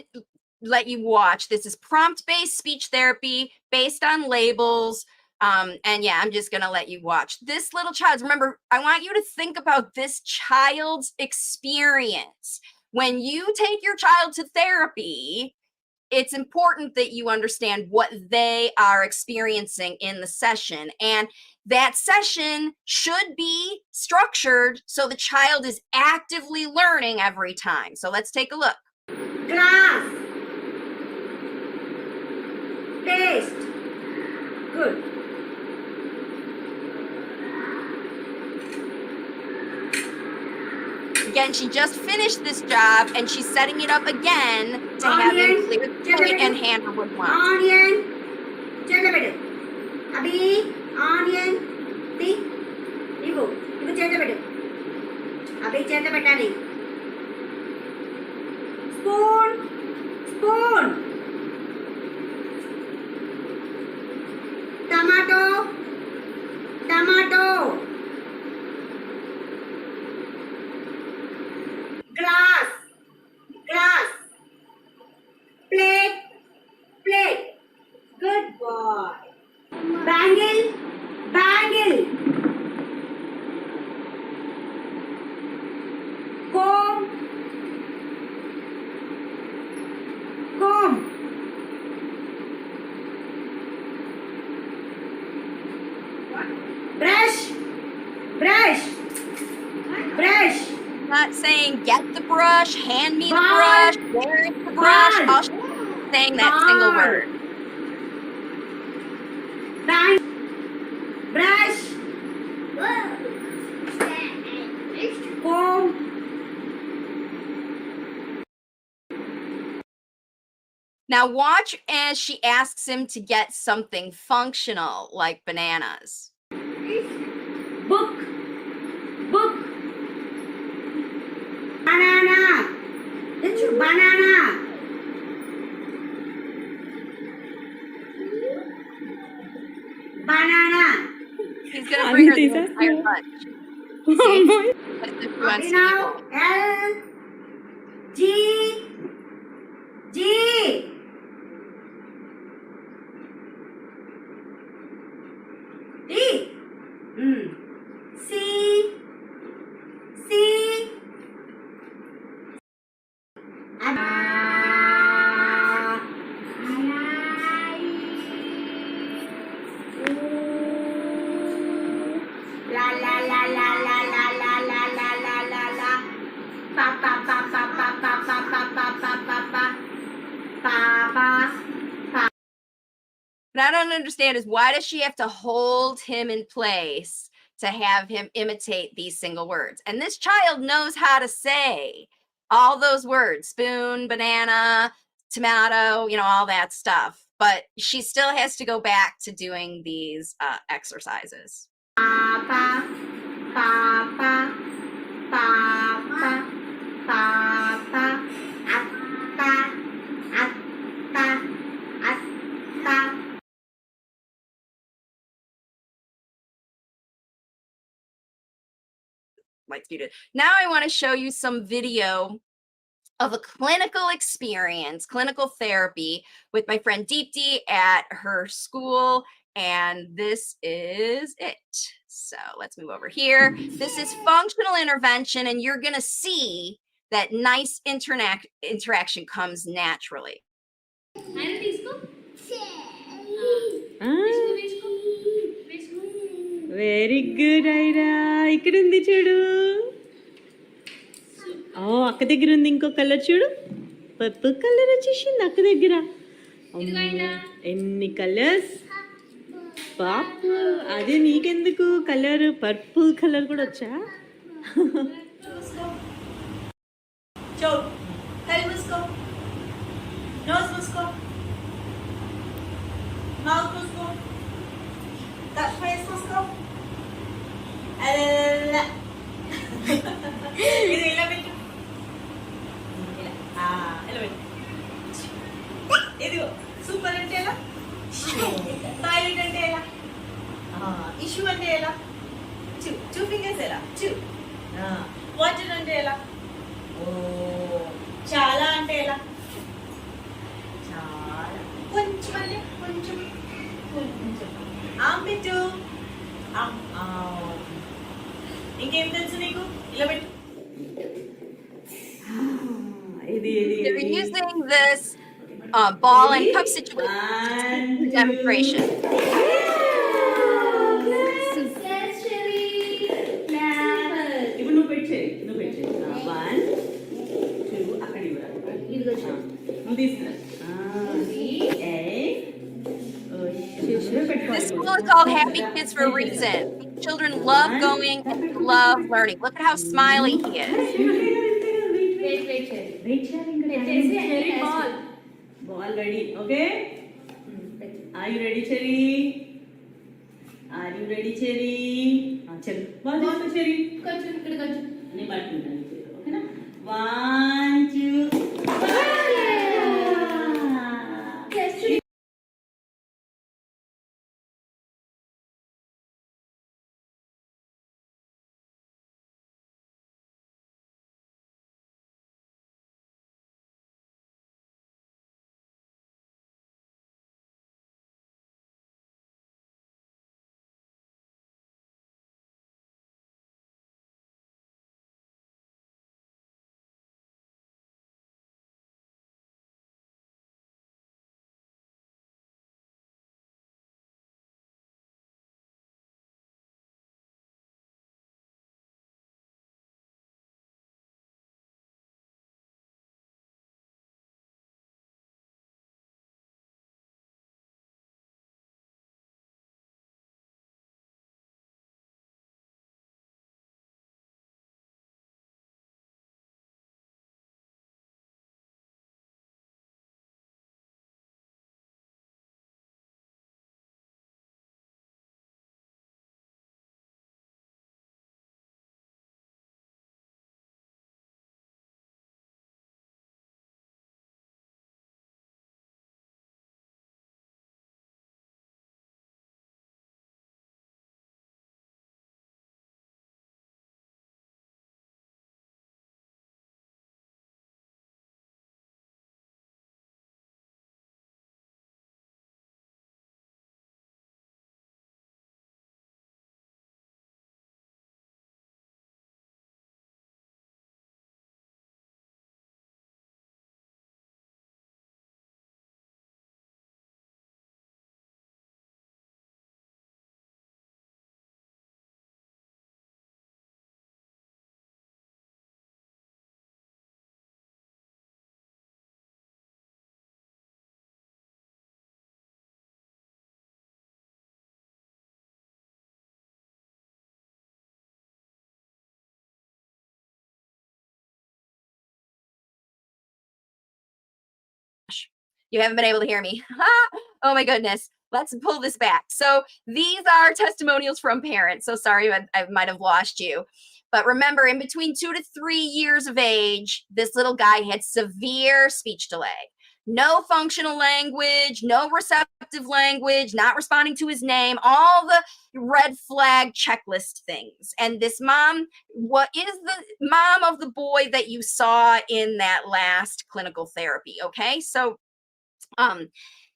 let you watch. This is prompt-based speech therapy based on labels, and yeah, I'm just gonna let you watch. This little child, remember, I want you to think about this child's experience. When you take your child to therapy, it's important that you understand what they are experiencing in the session, and that session should be structured so the child is actively learning every time. So let's take a look. Class. Taste. Good. Again, she just finished this job and she's setting it up again to have him clear the plate and hand her what he wants. Onion. చేతబెట్టు. Abhi onion తి ఇవ్వు చేతబెట్టు. అభి చేతబెట్టాలి. Spoon. Tomato. Glass. Plate. Good boy. Bangle. Comb. Brush. Not saying get the brush, hand me the brush, where is the brush. All she's saying that single word. Bang. Brush. Comb. Now watch as she asks him to get something functional like bananas. Book. Banana. That's your banana. He's gonna bring her the entire bunch. See? As if he wants to Now eat it. L G D C What I don't understand is why does she have to hold him in place to have him imitate these single words? And this child knows how to say all those words, spoon, banana, tomato, all that stuff. But she still has to go back to doing these exercises. Papa. Lights muted. Now I want to show you some video of a clinical experience, clinical therapy with my friend Deepti at her school. And this is it. So let's move over here. This is functional intervention, and you're going to see that nice interaction comes naturally. Very good Aira. ఇక్కడ ఉంది చూడు. అక్క దగ్గర ఉంది ఇంకో colour చూడు. Purple colour వచ్చేసింది అక్క దగ్గర. ఎన్ని కలర్స్ పాపు. అదే నీకెందుకు కలర్ పర్పుల్ కలర్ కూడా వచ్చా? ఇదిగో సూపర్ అంటే ఎలా, టాయిలెట్ అంటే ఎలా, ఇష్యూ అంటే ఎలా, టూ ఫింగర్స్ ఎలా, వాటర్ అంటే ఎలా, ఓ చాలా అంటే ఎలా, చాలా కొంచెం అంటే కొంచెం పెట్టు. ఇంకేం తెలుసు నీకు? ఇలా పెట్టు. They're using this ball and cup situation for demonstration. ఇప్పుడు నువ్వు పెట్టే 1 2 అక్కడ నువ్వు తీసుకురా. This school is called Happy Kids for a reason. children love going and love learning. Look at how smiley he is. Cherry ball ready, okay? Are you ready, Cherry? Are you ready, Cherry? Cherry. Ball for Cherry. Okay, na? 1, 2. You haven't been able to hear me. Oh my goodness. Let's pull this back. So these are testimonials from parents. So sorry, I might have lost you. But remember, in between 2 to 3 years of age, this little guy had severe speech delay. No functional language, no receptive language, not responding to his name, all the red flag checklist things. And this mom, what is the mom of the boy that you saw in that last clinical therapy? Okay, so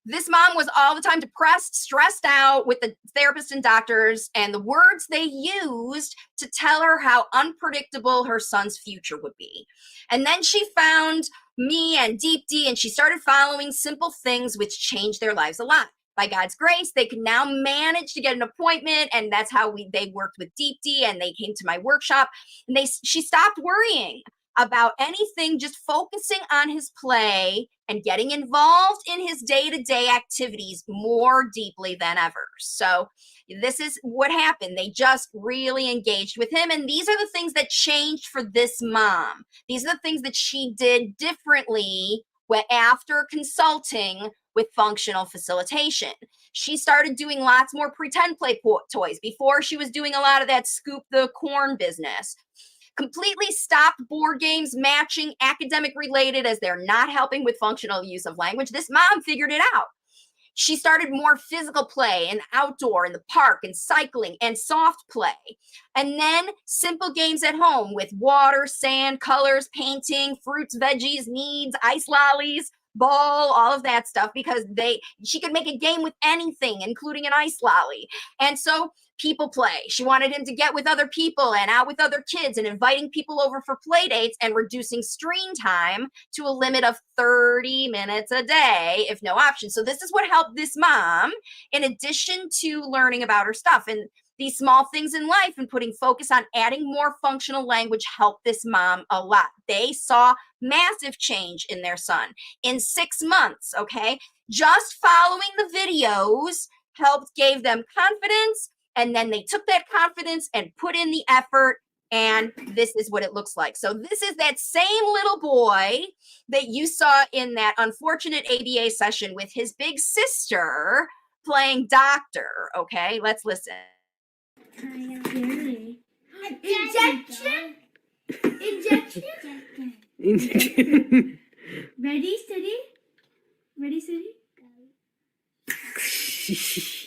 this mom was all the time depressed, stressed out with the therapist and doctors, and the words they used to tell her how unpredictable her son's future would be. And then she found me and Deep D, and she started following simple things which changed their lives a lot. By God's grace, they could now manage to get an appointment, and that's how they worked with Deep D, and they came to my workshop, and she stopped worrying about anything, just focusing on his play and getting involved in his day-to-day activities more deeply than ever. So this is what happened. They just really engaged with him. And these are the things that changed for this mom. These are the things that she did differently after consulting with functional facilitation. She started doing lots more pretend play toys. Before, she was doing a lot of that scoop the corn business. Completely stopped board games, matching, academic related, as they're not helping with functional use of language. This mom figured it out. She started more physical play and outdoor in the park and cycling and soft play. And then simple games at home with water, sand, colors, painting, fruits, veggies, needs, ice lollies, ball, all of that stuff, because she could make a game with anything, including an ice lolly. And so people play. She wanted him to get with other people and out with other kids and inviting people over for play dates and reducing screen time to a limit of 30 minutes a day, if no option. So this is what helped this mom, in addition to learning about her stuff. And these small things in life and putting focus on adding more functional language helped this mom a lot. They saw massive change in their son in 6 months, okay? Just following the videos gave them confidence and then they took that confidence and put in the effort, and this is what it looks like. So this is that same little boy that you saw in that unfortunate ABA session with his big sister playing doctor. Okay, let's listen. Injection. Ready, steady. Ready, steady.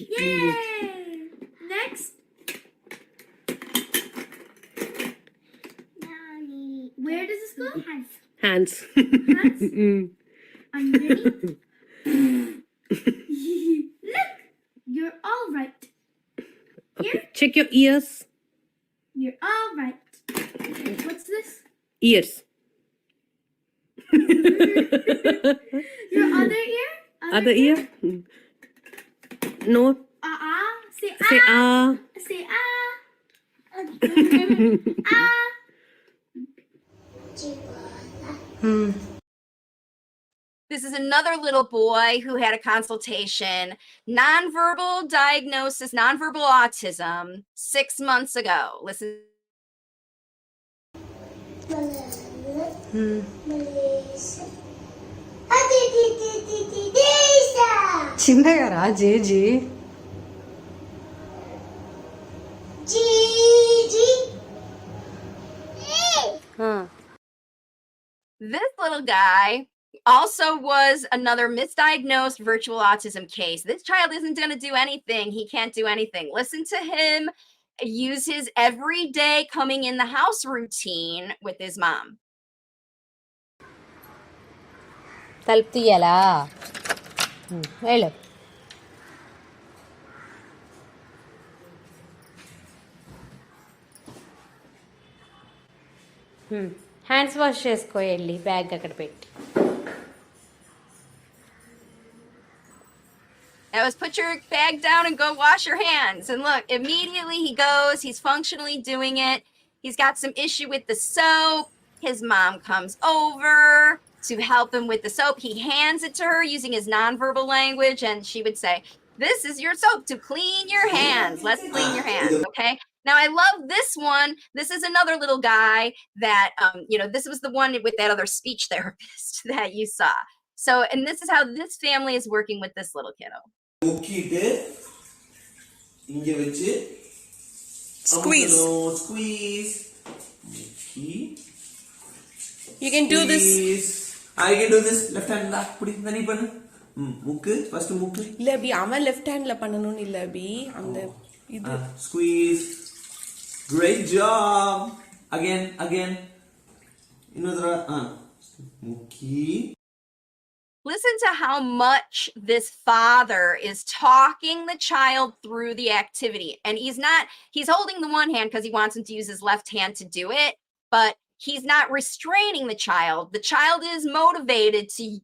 Yay! Next. Where does this go? Hands. Hands. Are you ready? Look, you're all right. Here, Check your ears. you're all right. What's this? Ears. Your other ear? Other ear. No. Say Say ah. ah. Say ah. Ah. This is another little boy who had a consultation, nonverbal diagnosis, nonverbal autism, 6 months ago. Listen. చిన్నగా రా JG This little guy also was another misdiagnosed virtual autism case. This child isn't going to do anything. He can't do anything. Listen to him use his everyday coming in the house routine with his mom. తలుపు తీయాలా వెళ్ళు hands wash చేసుకో వెళ్ళి bag అక్కడ పెట్టి That was put your bag down and go wash your hands. And look, immediately he goes, he's functionally doing it. He's got some issue with the soap. His mom comes over to help him with the soap. He hands it to her using his nonverbal language, and she would say, "This is your soap to clean your hands. Let's clean your hands." Okay. Now I love this one. This is another little guy that, this was the one with that other speech therapist that you saw. So, and this is how this family is working with this little kiddo. Squeeze. Squeeze. You can do this. I can do this. Left hand la. Pudi nani pannu. Mukku. First mukku. இல்ல அபி அவன் left ஹேண்ட்ல பண்ணனும் இல்ல அபி அந்த இது Squeeze. Great job. Again. Inodra. Mukki. Listen to how much this father is talking the child through the activity. And he's holding the one hand because he wants him to use his left hand to do it, but he's not restraining the child. The child is motivated to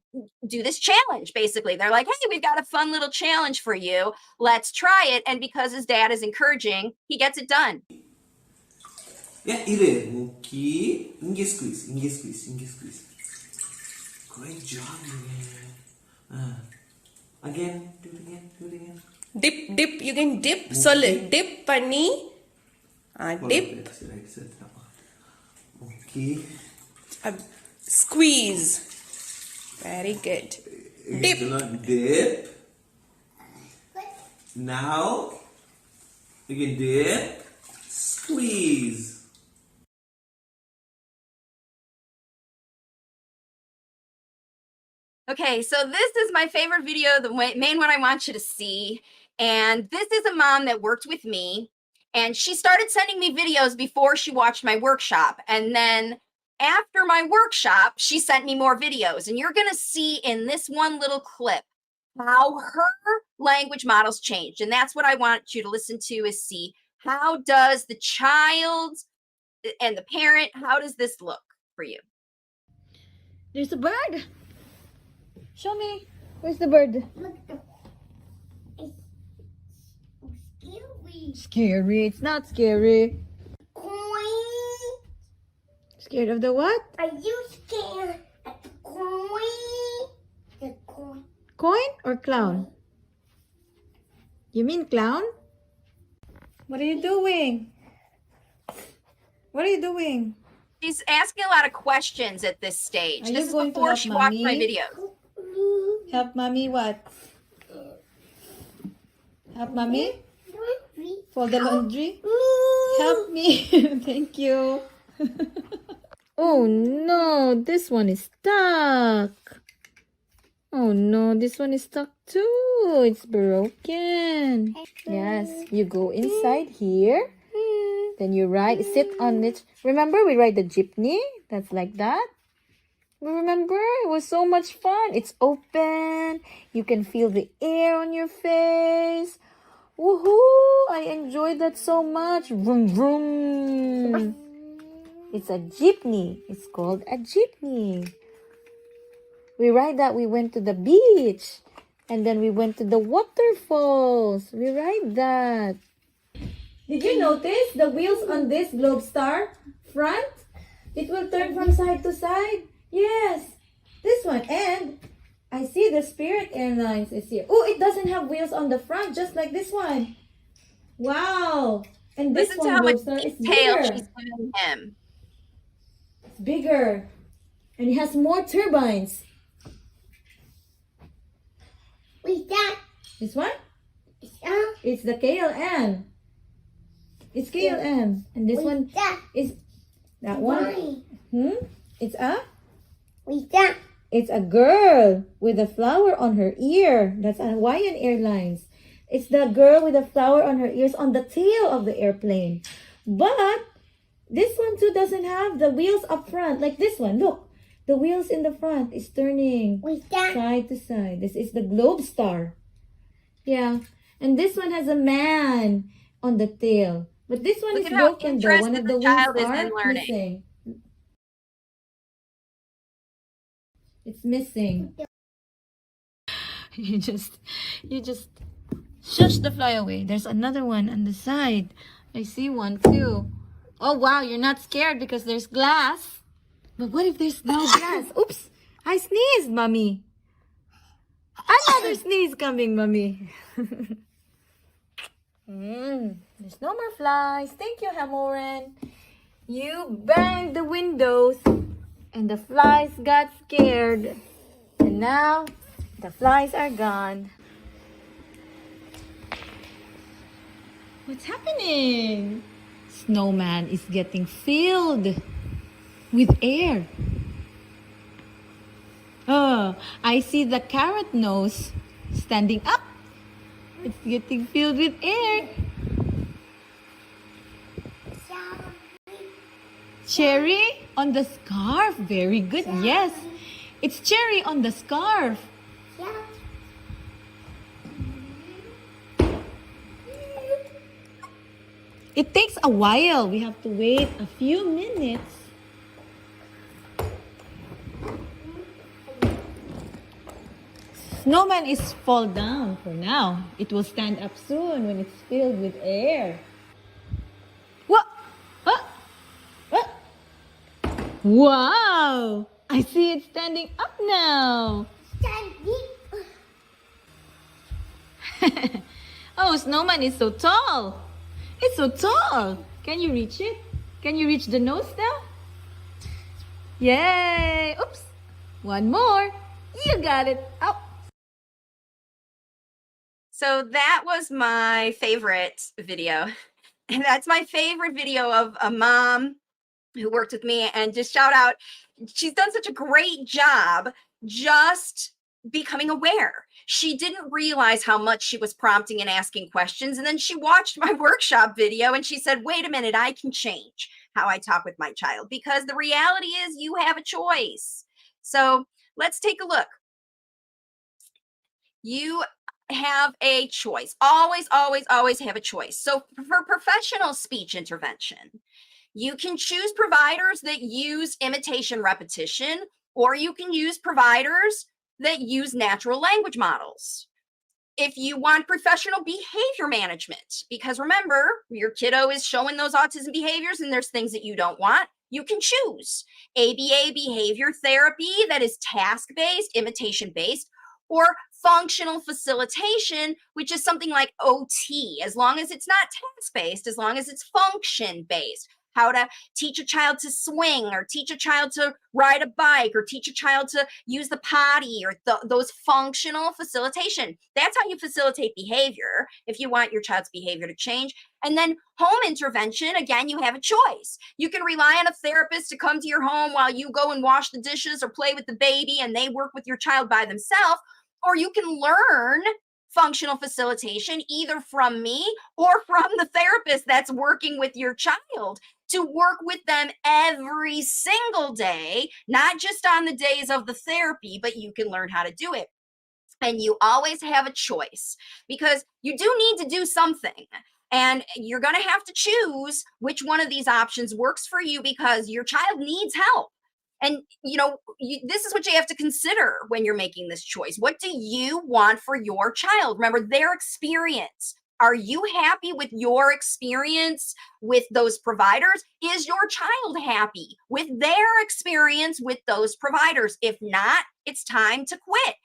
do this challenge, basically. They're like, hey, we've got a fun little challenge for you. Let's try it. And because his dad is encouraging, he gets it done. Yeah, ire. Mukki. Inge squeeze. Great job, again. Do it again. dip you can dip சொல்லு dip பண்ணி dip Okay. Squeeze. Very good. Dip. Dip. Now you can dip. Squeeze. Okay, so this is my favorite video, the main one I want you to see. And this is a mom that worked with me. And she started sending me videos before she watched my workshop. And then after my workshop, she sent me more videos. And you're going to see in this one little clip how her language models changed. And that's what I want you to listen to is see how does the child and the parent, how does this look for you? There's a bird. Show me. Where's the bird? Scary. It's not scary. Coin. Scared of the what? Are you scared at the coin? The coin. Coin or clown? You mean clown? What are you doing? What are you doing? She's asking a lot of questions at this stage. Are This you is going to before help she watched my mommy? videos. Help mommy what? Help mommy? Fold the laundry? Help me. Thank you. Oh no, this one is stuck. Oh no, this one is stuck too. It's broken. Yes, you go inside here. Then you sit on it. Remember we ride the jeepney? That's like that. Remember? It was so much fun. It's open. You can feel the air on your face. Woohoo! I enjoyed that so much. Vroom vroom. It's a jeepney. It's called a jeepney. We ride that. We went to the beach. And then we went to the waterfalls. We ride that. Did you notice the wheels on this Globe Star front? It will turn from side to side. Yes. This one. And I see the Spirit Airlines is here. Oh, it doesn't have wheels on the front, just like this one. Wow. And this Listen to one, how much Globe Star, is detail bigger. she's giving him. It's bigger. And it has more turbines. What's that? This one? What's It's the KLM. It's KLM. And this one that? is that one. It's a? What's that? It's a girl with a flower on her ear. That's a Hawaiian Airlines. It's the girl with a flower on her ears on the tail of the airplane. But this one too doesn't have the wheels up front like this one. Look, the wheels in the front is turning What's that? side to side. This is the Globe Star. Yeah. And this one has a man on the tail. But this one Look is at how broken though. One interested of the the wings child is are in learning. missing. It's missing. You just shush the fly away. There's another one on the side. I see one too. Oh wow, you're not scared because there's glass. But what if there's no glass? Oops, I sneezed, mommy. Another sneeze coming, mommy. There's no more flies. Thank you, Hamoren. You banged the windows and the flies got scared. And now the flies are gone. What's happening? Snowman is getting filled with air. Oh, I see the carrot nose standing up. It's getting filled with air. Cherry on the scarf. Very good. Yes. It's cherry on the scarf. It takes a while. We have to wait a few minutes. Snowman is fall down for now. It will stand up soon when it's filled with air. What? What? What? Wow! I see it standing up now. Oh, Snowman is so tall. It's so tall. Can you reach it? Can you reach the nose now? Yay! Oops. One more. You got it. Oh. So that was my favorite video. And that's my favorite video of a mom who worked with me, and just shout out. She's done such a great job just becoming aware. She didn't realize how much she was prompting and asking questions. And then she watched my workshop video and she said, wait a minute, I can change how I talk with my child, because the reality is you have a choice. So let's take a look. You have a choice. Always, always, always have a choice. So for professional speech intervention, you can choose providers that use imitation repetition, or you can use providers that use natural language models. If you want professional behavior management, because remember, your kiddo is showing those autism behaviors and there's things that you don't want, you can choose ABA behavior therapy that is task-based, imitation-based, or functional facilitation, which is something like OT, as long as it's not task-based, as long as it's function-based. How to teach a child to swing, or teach a child to ride a bike, or teach a child to use the potty, or those functional facilitation. That's how you facilitate behavior if you want your child's behavior to change. And then home intervention, again, you have a choice. You can rely on a therapist to come to your home while you go and wash the dishes or play with the baby and they work with your child by themselves, or you can learn functional facilitation either from me or from the therapist that's working with your child, to work with them every single day, not just on the days of the therapy, but you can learn how to do it. And you always have a choice, because you do need to do something. And you're going to have to choose which one of these options works for you, because your child needs help. And, this is what you have to consider when you're making this choice. What do you want for your child? Remember, their experience. Are you happy with your experience with those providers? Is your child happy with their experience with those providers? If not, it's time to quit.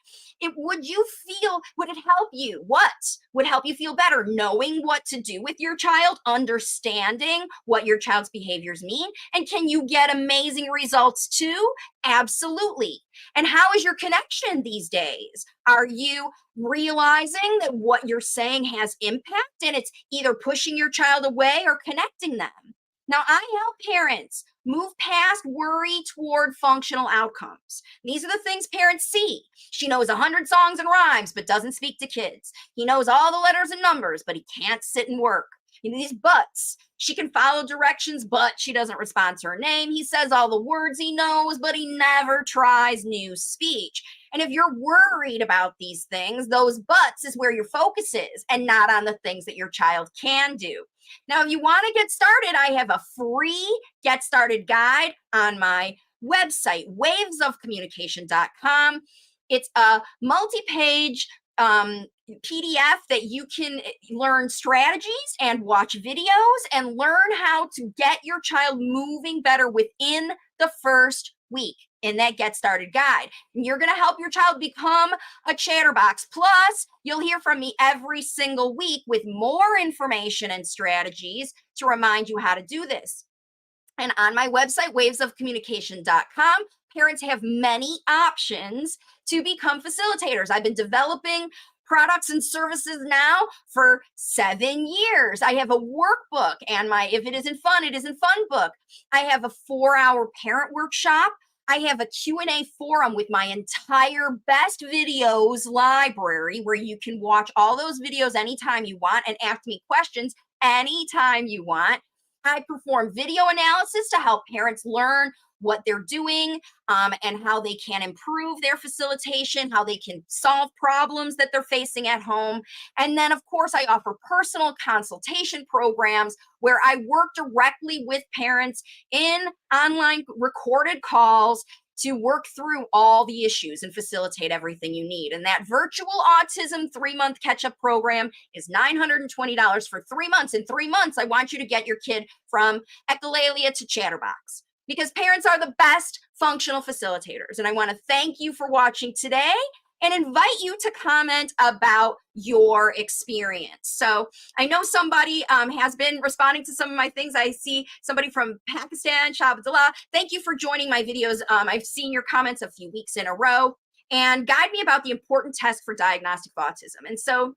Would it help you? What would help you feel better? Knowing what to do with your child, understanding what your child's behaviors mean, and can you get amazing results too? Absolutely. And how is your connection these days? Are you realizing that what you're saying has impact, and it's either pushing your child away or connecting them? Now, I help parents move past worry toward functional outcomes. These are the things parents see. She knows 100 songs and rhymes, but doesn't speak to kids. He knows all the letters and numbers, but he can't sit and work. These buts. She can follow directions, but she doesn't respond to her name. He says all the words he knows, but he never tries new speech. And if you're worried about these things, those buts is where your focus is, and not on the things that your child can do. Now, if you want to get started, I have a free Get Started guide on my website, wavesofcommunication.com. It's a multi-page PDF that you can learn strategies and watch videos and learn how to get your child moving better within the first week in that Get Started guide. And you're going to help your child become a chatterbox. Plus, you'll hear from me every single week with more information and strategies to remind you how to do this. And on my website, wavesofcommunication.com, parents have many options to become facilitators. I've been developing products and services now for 7 years. I have a workbook and my If It Isn't Fun, It Isn't Fun book. I have a 4-hour parent workshop. I have a Q&A forum with my entire best videos library, where you can watch all those videos anytime you want and ask me questions anytime you want. I perform video analysis to help parents learn what they're doing and how they can improve their facilitation, how they can solve problems that they're facing at home. And then, of course, I offer personal consultation programs where I work directly with parents in online recorded calls to work through all the issues and facilitate everything you need. And that virtual autism 3-month catch-up program is $920 for 3 months. In 3 months, I want you to get your kid from echolalia to chatterbox, because parents are the best functional facilitators. And I want to thank you for watching today and invite you to comment about your experience. So I know somebody has been responding to some of my things. I see somebody from Pakistan, Shabdullah. Thank you for joining my videos. I've seen your comments a few weeks in a row. And guide me about the important test for diagnostic autism. And so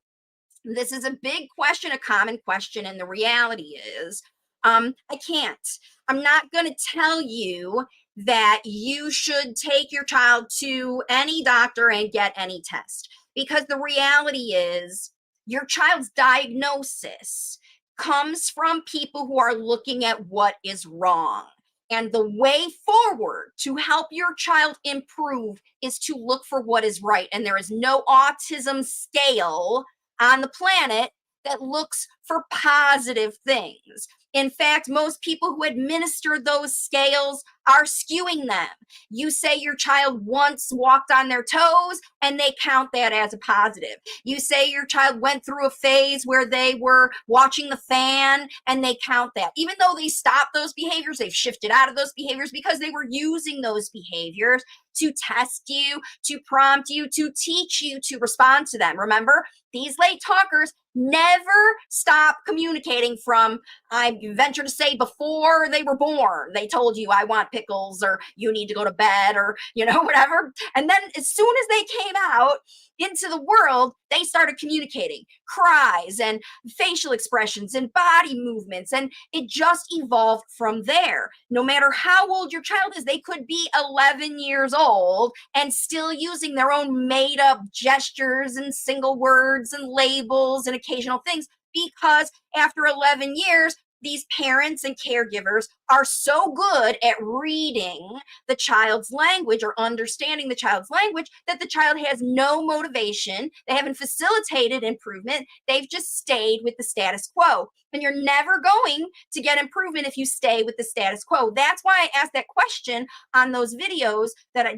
this is a big question, a common question, and the reality is, I can't. I'm not going to tell you that you should take your child to any doctor and get any test, because the reality is your child's diagnosis comes from people who are looking at what is wrong. And the way forward to help your child improve is to look for what is right. And there is no autism scale on the planet that looks for positive things. In fact, most people who administer those scales are skewing them. You say your child once walked on their toes and they count that as a positive. You say your child went through a phase where they were watching the fan and they count that. Even though they stopped those behaviors, they've shifted out of those behaviors because they were using those behaviors to test you, to prompt you, to teach you to respond to them. Remember, these late talkers never stop communicating from, I venture to say, before they were born. They told you, I want pickles, or you need to go to bed, or, whatever. And then as soon as they came out into the world, they started communicating cries and facial expressions and body movements. And it just evolved from there. No matter how old your child is, they could be 11 years old and still using their own made up gestures and single words and labels and occasional things, because after 11 years, these parents and caregivers are so good at reading the child's language or understanding the child's language that the child has no motivation. They haven't facilitated improvement. They've just stayed with the status quo. And you're never going to get improvement if you stay with the status quo. That's why I asked that question on those videos,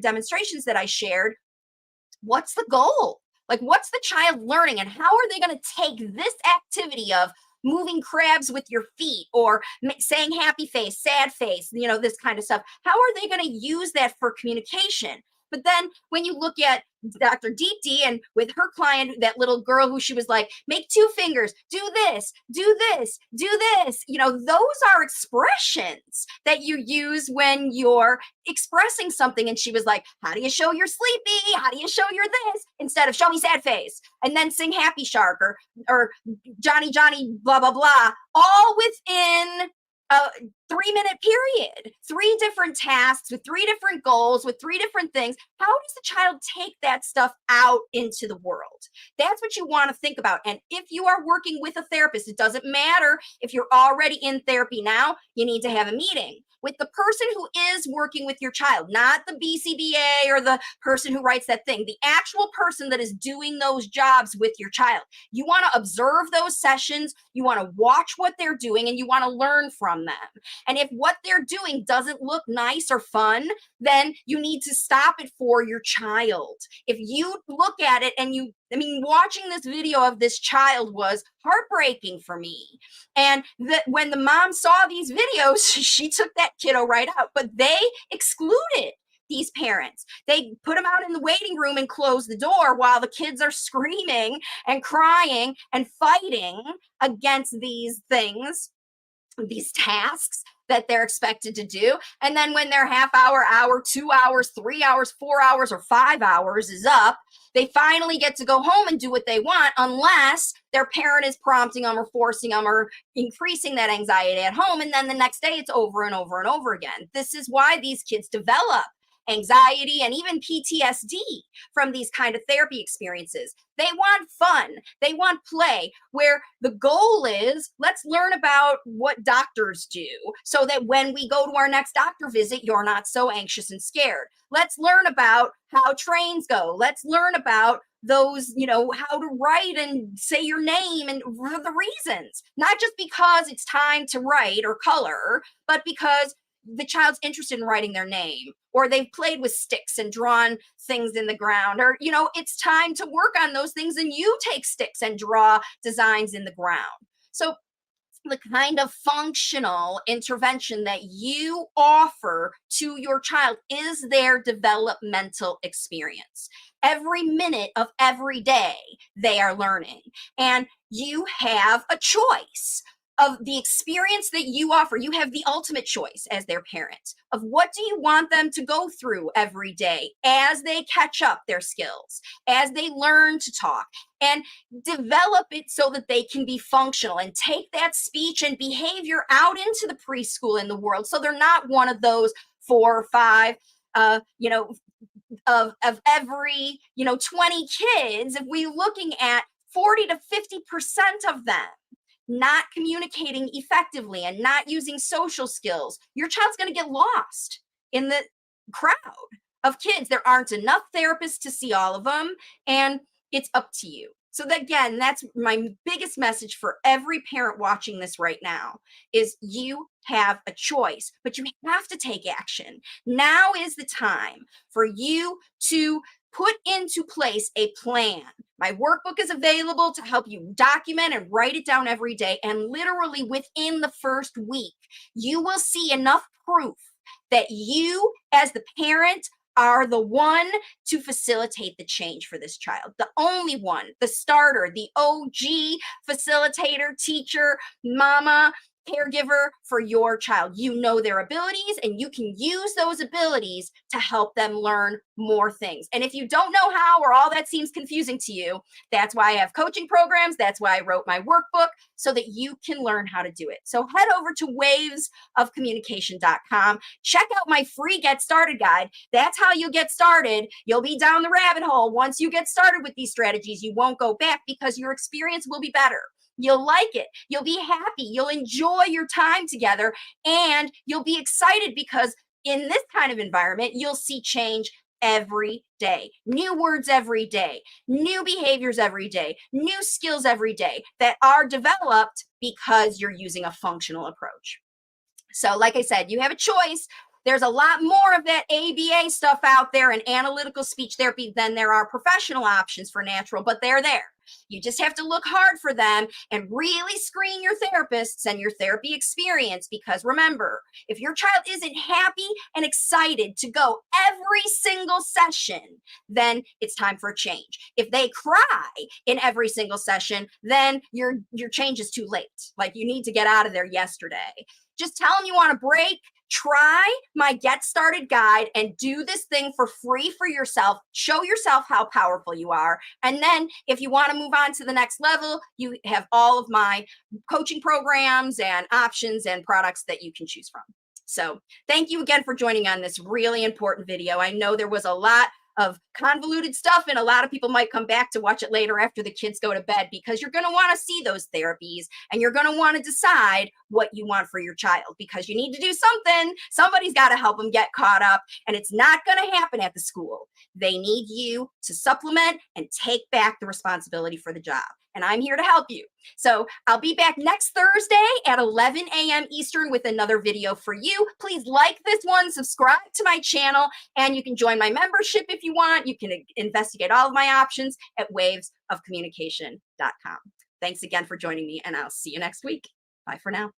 demonstrations that I shared. What's the goal? Like, what's the child learning, and how are they going to take this activity of moving crabs with your feet, or saying happy face, sad face, this kind of stuff? How are they going to use that for communication? But then when you look at Dr. Deepti and with her client, that little girl who she was like, make 2 fingers, do this, do this, do this. Those are expressions that you use when you're expressing something. And she was like, how do you show you're sleepy? How do you show you're this? Instead of show me sad face, and then sing Happy Shark or Johnny, Johnny, blah, blah, blah, all within a 3-minute period, 3 different tasks with 3 different goals, with 3 different things. How does the child take that stuff out into the world? That's what you want to think about. And if you are working with a therapist, it doesn't matter if you're already in therapy now, you need to have a meeting with the person who is working with your child, not the BCBA or the person who writes that thing, the actual person that is doing those jobs with your child. You want to observe those sessions, you want to watch what they're doing, and you want to learn from them. And if what they're doing doesn't look nice or fun, then you need to stop it for your child. If you look at it and watching this video of this child was heartbreaking for me. And when the mom saw these videos, she took that kiddo right out, but they excluded these parents. They put them out in the waiting room and closed the door while the kids are screaming and crying and fighting against these things, these tasks that they're expected to do. And then when their half hour, 2 hours, 3 hours, 4 hours, or 5 hours is up, they finally get to go home and do what they want, unless their parent is prompting them or forcing them or increasing that anxiety at home. And then the next day it's over and over and over again. This is why these kids develop anxiety and even PTSD from these kind of therapy experiences. They want fun. They want play, where the goal is, let's learn about what doctors do so that when we go to our next doctor visit, you're not so anxious and scared. Let's learn about how trains go. Let's learn about those, how to write and say your name and the reasons, not just because it's time to write or color, but because the child's interested in writing their name, or they've played with sticks and drawn things in the ground, or, it's time to work on those things and you take sticks and draw designs in the ground. So the kind of functional intervention that you offer to your child is their developmental experience. Every minute of every day, they are learning, and you have a choice of the experience that you offer. You have the ultimate choice as their parent of what do you want them to go through every day as they catch up their skills, as they learn to talk, and develop it so that they can be functional and take that speech and behavior out into the preschool in the world. So they're not one of those 4 or 5, of every, 20 kids, if we're looking at 40 to 50% of them not communicating effectively and not using social skills, your child's going to get lost in the crowd of kids. There aren't enough therapists to see all of them, and it's up to you. So that, again, that's my biggest message for every parent watching this right now is you have a choice, but you have to take action. Now is the time for you to put into place a plan. My workbook is available to help you document and write it down every day. And literally within the first week, you will see enough proof that you as the parent are the one to facilitate the change for this child. The only one, the starter, the OG facilitator, teacher, mama, caregiver for your child. You know their abilities and you can use those abilities to help them learn more things. And if you don't know how, or all that seems confusing to you, that's why I have coaching programs. That's why I wrote my workbook, so that you can learn how to do it. So head over to wavesofcommunication.com. Check out my free Get Started guide. That's how you'll get started. You'll be down the rabbit hole. Once you get started with these strategies, you won't go back because your experience will be better. You'll like it. You'll be happy. You'll enjoy your time together, and you'll be excited because in this kind of environment, you'll see change every day. New words every day, new behaviors every day, new skills every day that are developed because you're using a functional approach. So like I said, you have a choice. There's a lot more of that ABA stuff out there in analytical speech therapy than there are professional options for natural, but they're there. You just have to look hard for them and really screen your therapists and your therapy experience, because remember, if your child isn't happy and excited to go every single session, then it's time for a change. If they cry in every single session, then your change is too late. Like, you need to get out of there yesterday. Just tell them you want a break. Try my Get Started guide and do this thing for free for yourself. Show yourself how powerful you are. And then if you want to move on to the next level, you have all of my coaching programs and options and products that you can choose from. So thank you again for joining on this really important video. I know there was a lot of convoluted stuff, and a lot of people might come back to watch it later after the kids go to bed, because you're going to want to see those therapies and you're going to want to decide what you want for your child, because you need to do something. Somebody's got to help them get caught up, and it's not going to happen at the school. They need you to supplement and take back the responsibility for the job. And I'm here to help you. So I'll be back next Thursday at 11 a.m. Eastern with another video for you. Please like this one, subscribe to my channel, and you can join my membership if you want. You can investigate all of my options at wavesofcommunication.com. Thanks again for joining me, and I'll see you next week. Bye for now.